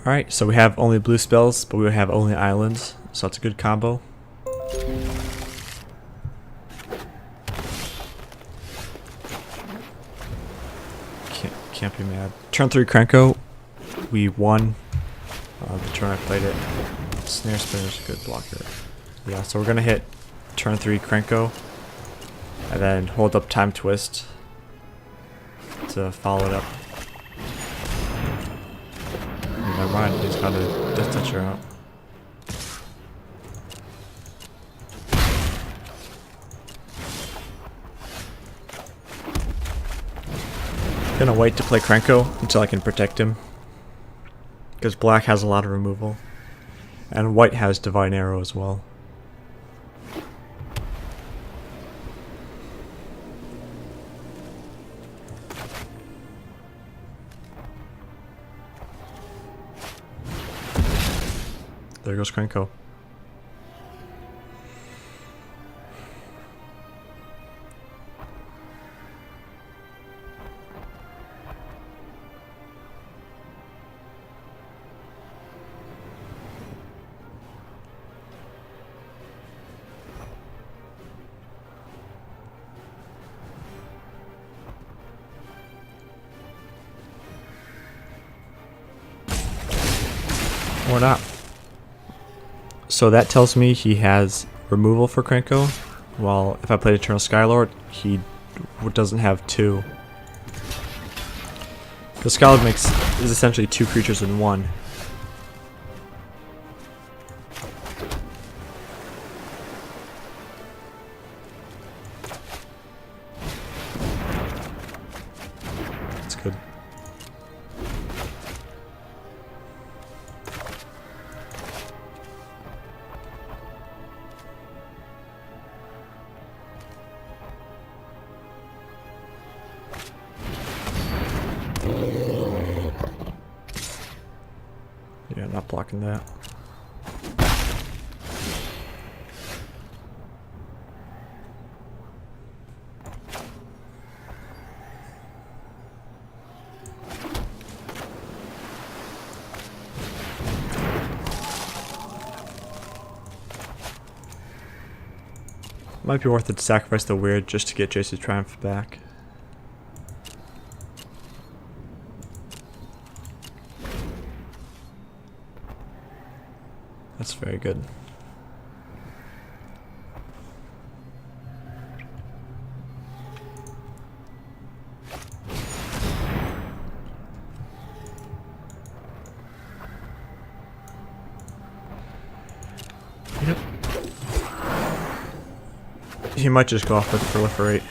Alright, so we have only blue spells, but we have only islands, so that's a good combo. Can't be mad. Turn 3 Krenko, we won the turn I played it. Snare Spinner's a good blocker. Yeah, so we're gonna hit turn 3 Krenko, and then hold up Time Twist to follow it up. never mind. He's got a Death Toucher out. Gonna wait to play Krenko until I can protect him. Because black has a lot of removal. And white has Divine Arrow as well. There goes Krenko. Or not. So that tells me he has removal for Krenko, while if I played Eternal Skylord, he doesn't have 2. The Skylord is essentially 2 creatures in 1. That's good. Yeah, not blocking that. Might be worth it to sacrifice the weird just to get Jace's Triumph back. That's very good. Yep. He might just go off with Proliferate.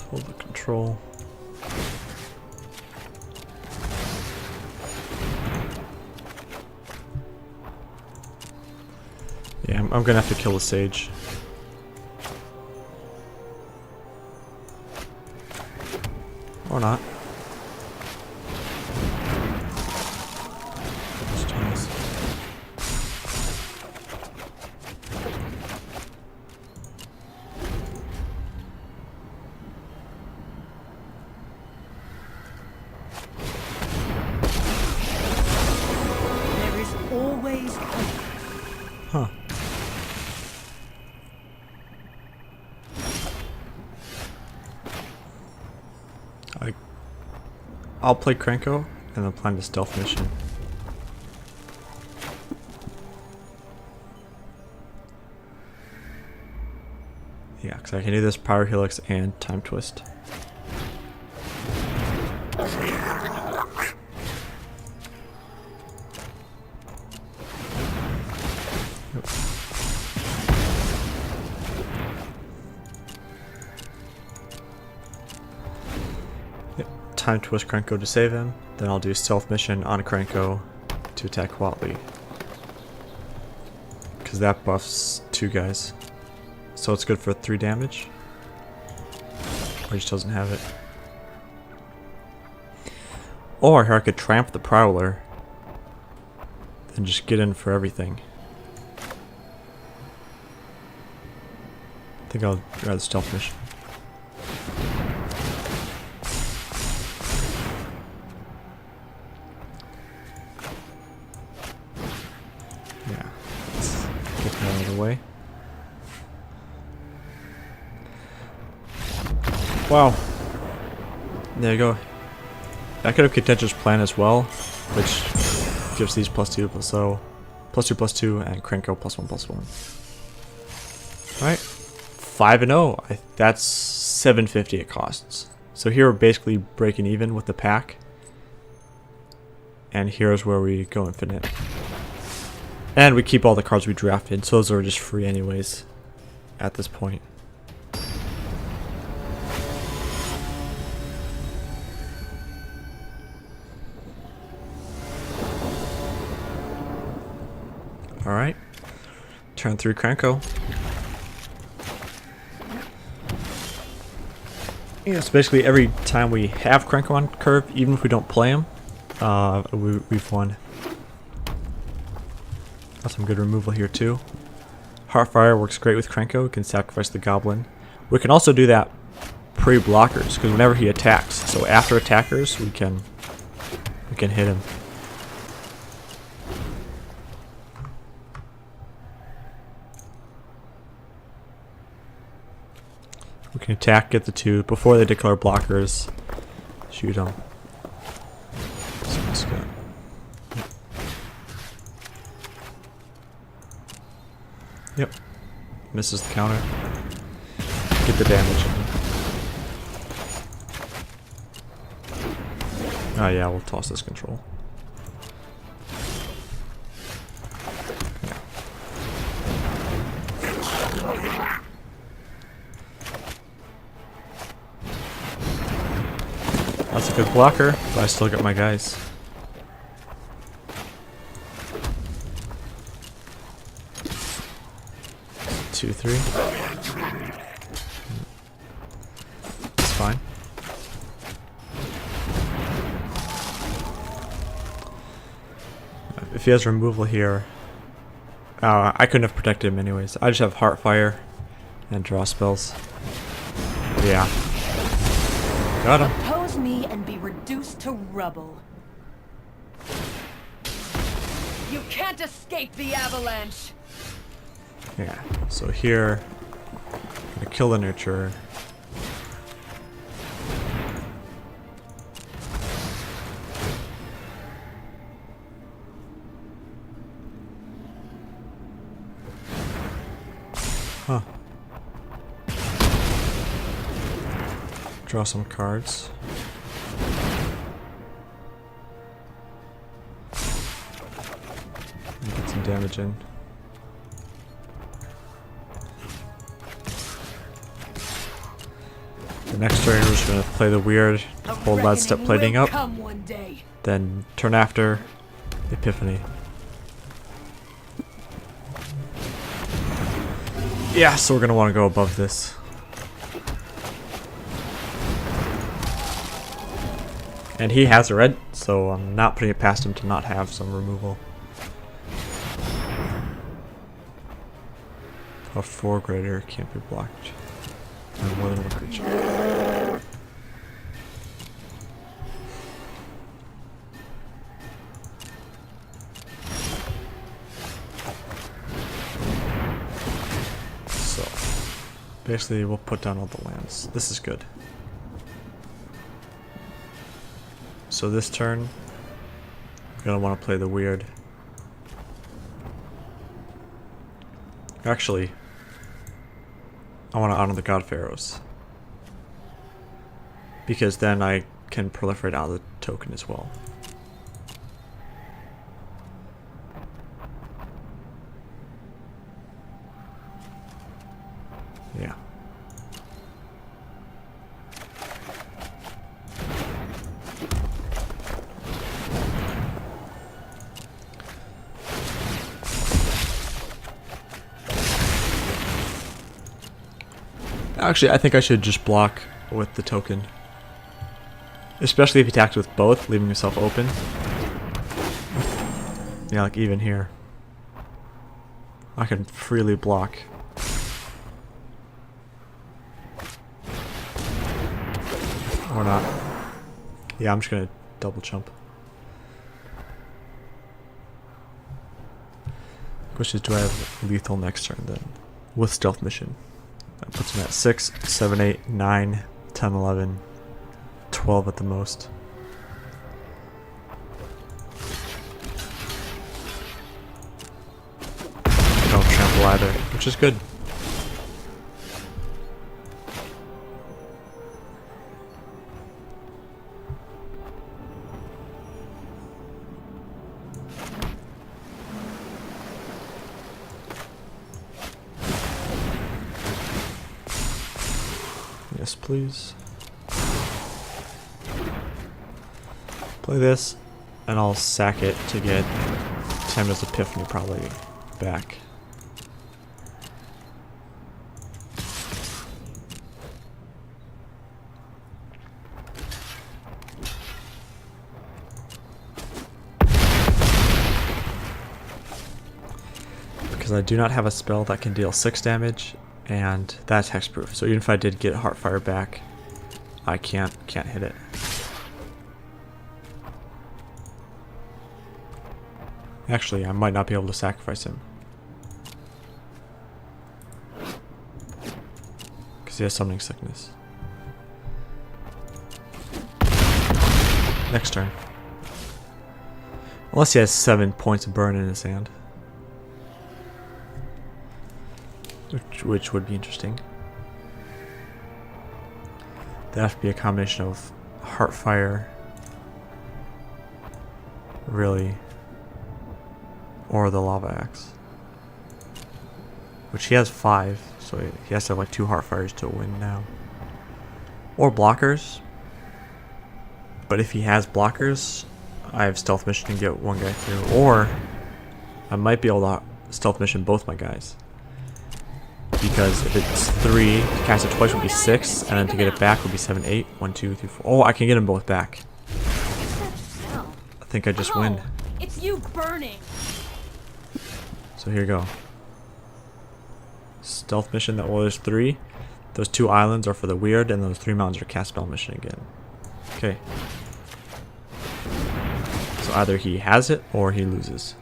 Hold the control. Yeah, I'm gonna have to kill the Sage. Or not. Always hope. Huh. I'll play Krenko and then plan the stealth mission. Yeah, because I can do this Power Helix and Time Twist. Time Twist Krenko to save him, then I'll do Stealth Mission on Krenko to attack Watley. Because that buffs 2 guys. So it's good for 3 damage. Or he just doesn't have it. Or here I could Tramp the Prowler. and just get in for everything. I think I'll grab the stealth mission. Yeah, let's get that out of the way. Wow. There you go. I could have Contentious Plan as well, which gives these +2, so +2/+2, and Krenko +1/+1. Alright. 5-0. That's 750 it costs. So here we're basically breaking even with the pack. And here's where we go infinite. And we keep all the cards we drafted, so those are just free anyways at this point. Alright. Turn 3 Krenko. Yeah, so basically every time we have Krenko on curve, even if we don't play him, we've won. Got some good removal here too. Heartfire works great with Krenko. We can sacrifice the goblin. We can also do that pre-blockers, because whenever he attacks, so after attackers, we can hit him. We can attack, get the 2 before they declare blockers. Shoot them. Sounds good. Yep. Misses the counter. Get the damage in. Oh yeah, we'll toss this control. That's a good blocker, but I still get my guys. Two, 3. It's fine. If he has removal here, I couldn't have protected him anyways. I just have Heartfire and draw spells. Yeah. Got him. Oppose me and be reduced to rubble. You can't escape the avalanche. Yeah, so here, I'm gonna kill the nurturer. Huh. Draw some cards. Get some damage in. The next turn we're just gonna play the weird, hold that step plating up. Then turn after, Epiphany. Yeah, so we're gonna want to go above this. And he has a red, so I'm not putting it past him to not have some removal. A 4 greater can't be blocked. And more than one creature. So, basically we'll put down all the lands. This is good. So this turn, I'm gonna want to play the weird. Actually, I want to honor the God Pharaohs. Because then I can proliferate out of the token as well. Yeah. Actually, I think I should just block with the token. Especially if he attacks with both, leaving himself open. Yeah, like even here. I can freely block. Or not. Yeah, I'm just gonna double jump. Question is, do I have lethal next turn then? With stealth mission. That puts him at 6, 7, 8, 9, 10, 11, 12 at the most. Don't trample either, which is good. Yes, please. Play this, and I'll sack it to get Tempest Epiphany probably back. Because I do not have a spell that can deal 6 damage, and that's hexproof. So even if I did get Heartfire back, I can't hit it. Actually, I might not be able to sacrifice him. Because he has Summoning Sickness. Next turn. Unless he has 7 points of burn in his hand. Which would be interesting. That'd have to be a combination of Heartfire, really, or the Lava Axe. Which he has 5, so he has to have like 2 Heartfires to win now. Or blockers. But if he has blockers, I have Stealth Mission to get one guy through. Or I might be able to Stealth Mission both my guys. Because if it's 3, to cast it twice would be 6, and then to get it back would be 7, 8. 1, 2, 3, 4. Oh, I can get them both back. I think I just win. It's you burning. So here you go. Stealth mission, that well, there's 3. Those 2 islands are for the weird, and those 3 mountains are cast spell mission again. Okay. So either he has it or he loses.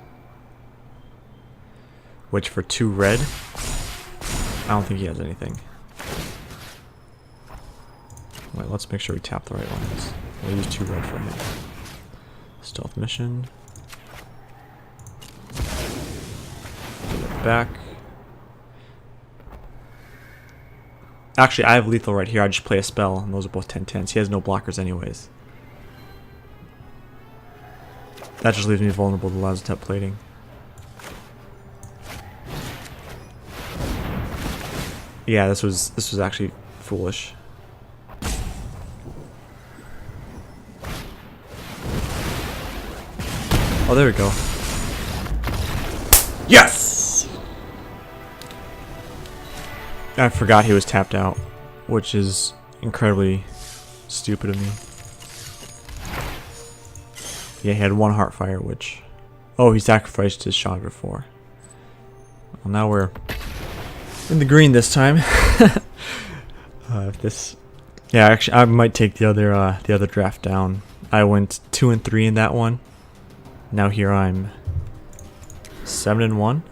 Which for 2 red, I don't think he has anything. Wait, let's make sure we tap the right ones. We'll use 2 red for him. Stealth mission. Get it back. Actually, I have lethal right here. I just play a spell, and those are both 10/10s. He has no blockers anyways. That just leaves me vulnerable to Lazotep plating. Yeah, this was actually foolish. Oh, there we go. Yes! I forgot he was tapped out, which is incredibly stupid of me. Yeah, he had 1 Heartfire, which... Oh, he sacrificed his Chandra before. Well, now we're in the green this time. If this... Yeah, actually, I might take the other draft down. I went 2 and 3 in that one. Now here I'm 7 and 1.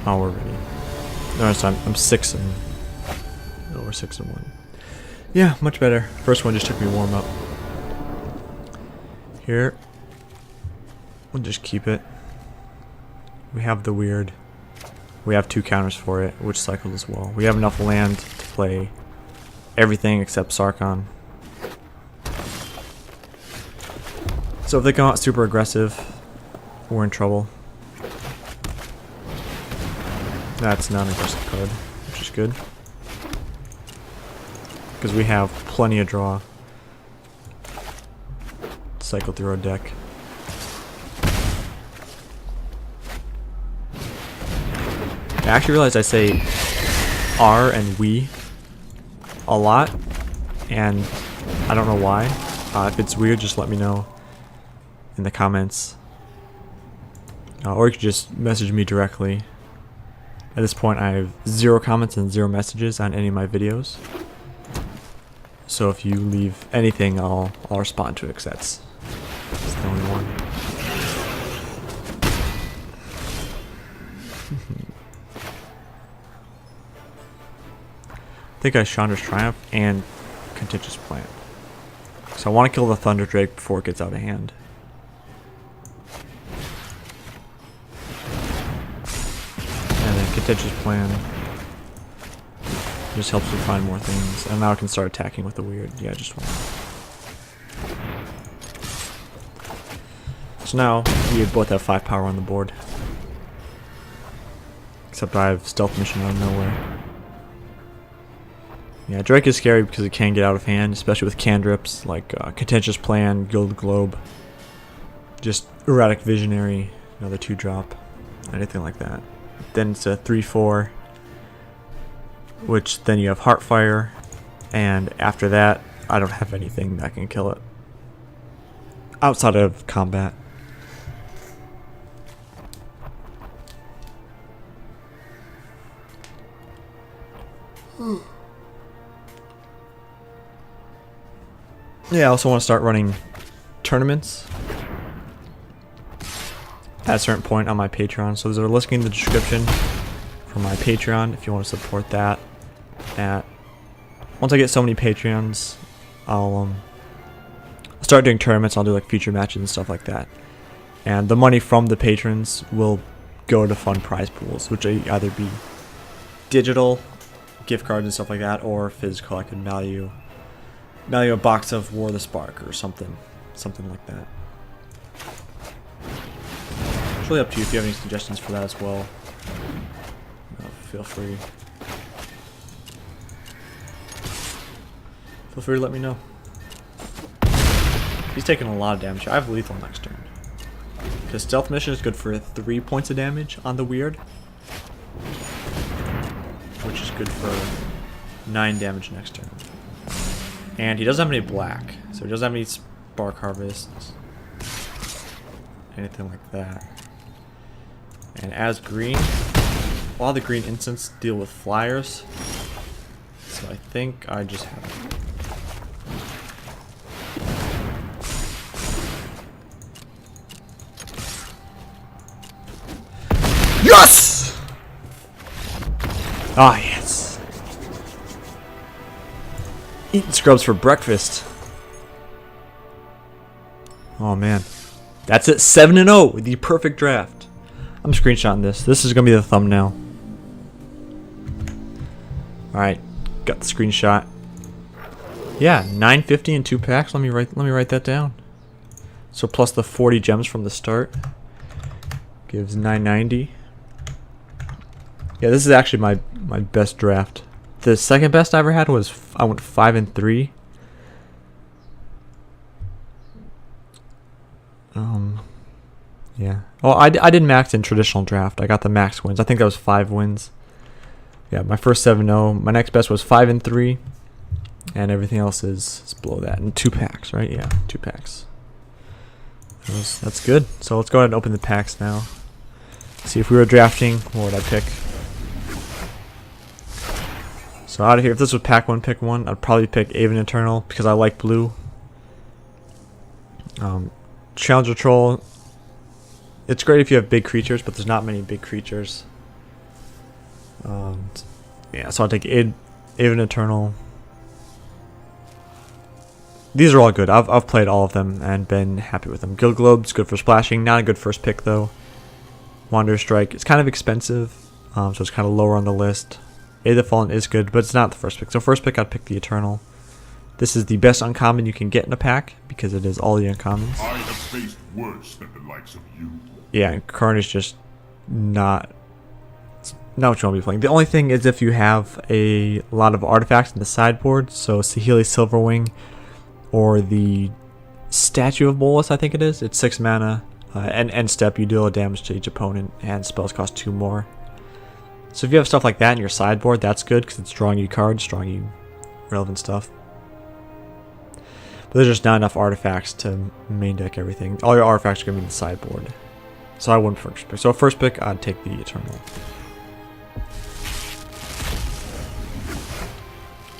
Oh, we're ready. No, so I'm 6 and... No, we're 6 and 1. Yeah, much better. First one just took me warm up. Here, we'll just keep it. We have the weird. We have 2 counters for it, which cycles as well. We have enough land to play everything except Sarkhan. So if they come out super aggressive, we're in trouble. That's not an aggressive card, which is good. Because we have plenty of draw. Cycle through our deck. I actually realized I say R and we a lot, and I don't know why. If it's weird, just let me know in the comments. Or you could just message me directly. At this point, I have 0 comments and 0 messages on any of my videos. So if you leave anything, I'll respond to it, because that's the only one. I think I Chandra's Triumph and Contentious Plant. So I want to kill the Thunder Drake before it gets out of hand. And then Contentious Plan just helps me find more things. And now I can start attacking with the weird. Yeah, just one. So now we both have 5 power on the board. Except I have Stealth Mission out of nowhere. Yeah, Drake is scary because it can get out of hand, especially with cantrips like Contentious Plan, Gilded Globe, just Erratic Visionary, another 2-drop, anything like that. Then it's a 3/4, which then you have Heartfire, and after that, I don't have anything that can kill it outside of combat. Yeah, I also want to start running tournaments at a certain point on my Patreon. So there's a link in the description for my Patreon if you want to support that. Once I get so many Patreons, I'll start doing tournaments. I'll do like feature matches and stuff like that. And the money from the patrons will go to fund prize pools, which either be digital gift cards and stuff like that, or physical. I can value a box of War of the Spark or something like that. It's really up to you if you have any suggestions for that as well. Feel free. Feel free to let me know. He's taking a lot of damage. I have lethal next turn. Because Stealth Mission is good for 3 points of damage on the weird, which is good for 9 damage next turn. And he doesn't have any black, so he doesn't have any Spark Harvests, anything like that. And as green, a lot of the green instants deal with flyers, so I think I just have it. Yes! Ah, yes. Eating scrubs for breakfast. Oh man, that's it. 7-0, the perfect draft. I'm screenshotting this. This is gonna be the thumbnail. All right, got the screenshot. Yeah, 950 in 2 packs. Let me write that down. So plus the 40 gems from the start gives 990. Yeah, this is actually my best draft. The second best I ever had was I went 5-3. Yeah. Oh, I did max in traditional draft. I got the max wins. I think that was 5 wins. Yeah, my first 7-0. My next best was 5-3, and everything else is below that. And 2 packs, right? Yeah, 2 packs. That's good. So let's go ahead and open the packs now. See if we were drafting, what would I pick? So out of here, if this was pack 1, pick 1, I'd probably pick Aven Eternal because I like blue. Challenger Troll, it's great if you have big creatures, but there's not many big creatures. Yeah, so I'll take Aven Eternal. These are all good. I've played all of them and been happy with them. Guild Globe's good for splashing, not a good first pick though. Wander Strike, it's kind of expensive, so it's kind of lower on the list. Aid the Fallen is good, but it's not the first pick. So first pick, I'd pick the Eternal. This is the best uncommon you can get in a pack because it is all the uncommons. I have faced worse than the likes of you. Yeah, and Karn is just not what you want to be playing. The only thing is if you have a lot of artifacts in the sideboard, so Saheeli Silverwing or the Statue of Bolas, I think it is. It's 6 mana, and end step you deal damage to each opponent, and spells cost 2 more. So if you have stuff like that in your sideboard, that's good because it's drawing you cards, drawing you relevant stuff. But there's just not enough artifacts to main deck everything. All your artifacts are going to be in the sideboard. So I wouldn't first pick. So first pick, I'd take the Eternal.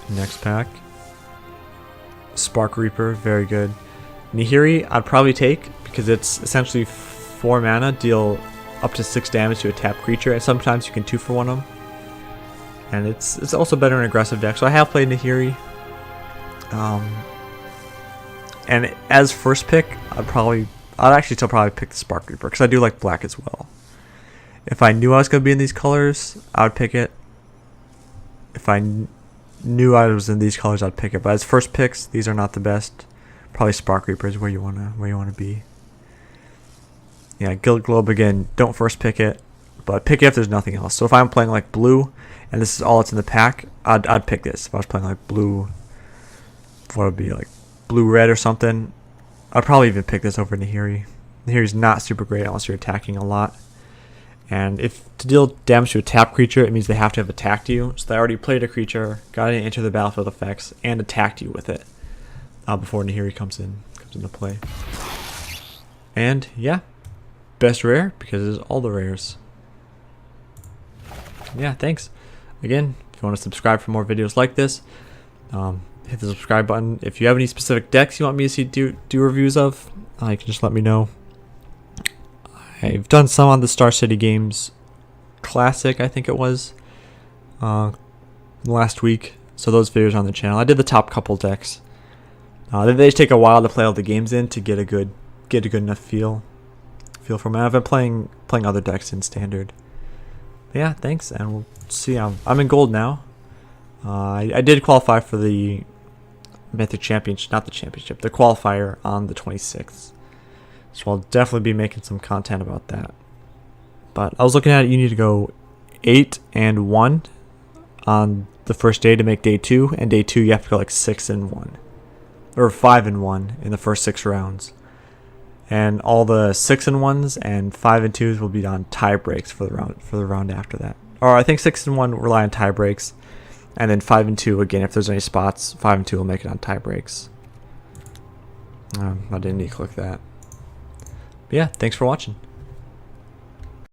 Next pack. Spark Reaper, very good. Nihiri, I'd probably take because it's essentially 4 mana, deal up to 6 damage to a tapped creature, and sometimes you can 2-for-1 them. And it's also better in aggressive deck. So I have played Nihiri. And as first pick, I'd actually still probably pick the Spark Reaper because I do like black as well. If I knew I was going to be in these colors, I would pick it. If I knew I was in these colors, I'd pick it. But as first picks, these are not the best. Probably Spark Reaper is where you wanna be. Yeah, Guild Globe again. Don't first pick it, but pick it if there's nothing else. So if I'm playing like blue, and this is all that's in the pack, I'd pick this. If I was playing like blue, what would it be, like blue red or something, I'd probably even pick this over Nihiri. Nihiri's not super great unless you're attacking a lot. And if to deal damage to a tap creature, it means they have to have attacked you. So they already played a creature, got it into the battlefield effects, and attacked you with it before Nihiri comes into play. And yeah, best rare because it's all the rares. Yeah, thanks. Again, if you want to subscribe for more videos like this, hit the subscribe button. If you have any specific decks you want me to see do reviews of, you can just let me know. I've done some on the Star City Games Classic, I think it was, last week. So those videos are on the channel. I did the top couple decks. They take a while to play all the games in to get a good enough feel for them. I've been playing other decks in Standard. But yeah, thanks, and we'll see. I'm in Gold now. I did qualify for the Mythic Championship, not the Championship, the qualifier on the 26th. So I'll definitely be making some content about that. But I was looking at it, you need to go 8-1 on the first day to make day 2, and day 2 you have to go like 6-1. Or 5-1 in the first 6 rounds. And all the 6-1s and 5-2s will be on tie breaks for the round after that. Or I think 6-1 rely on tie breaks. And then 5-2 again, if there's any spots, 5-2 will make it on tie breaks. I didn't need to click that. But yeah, thanks for watching.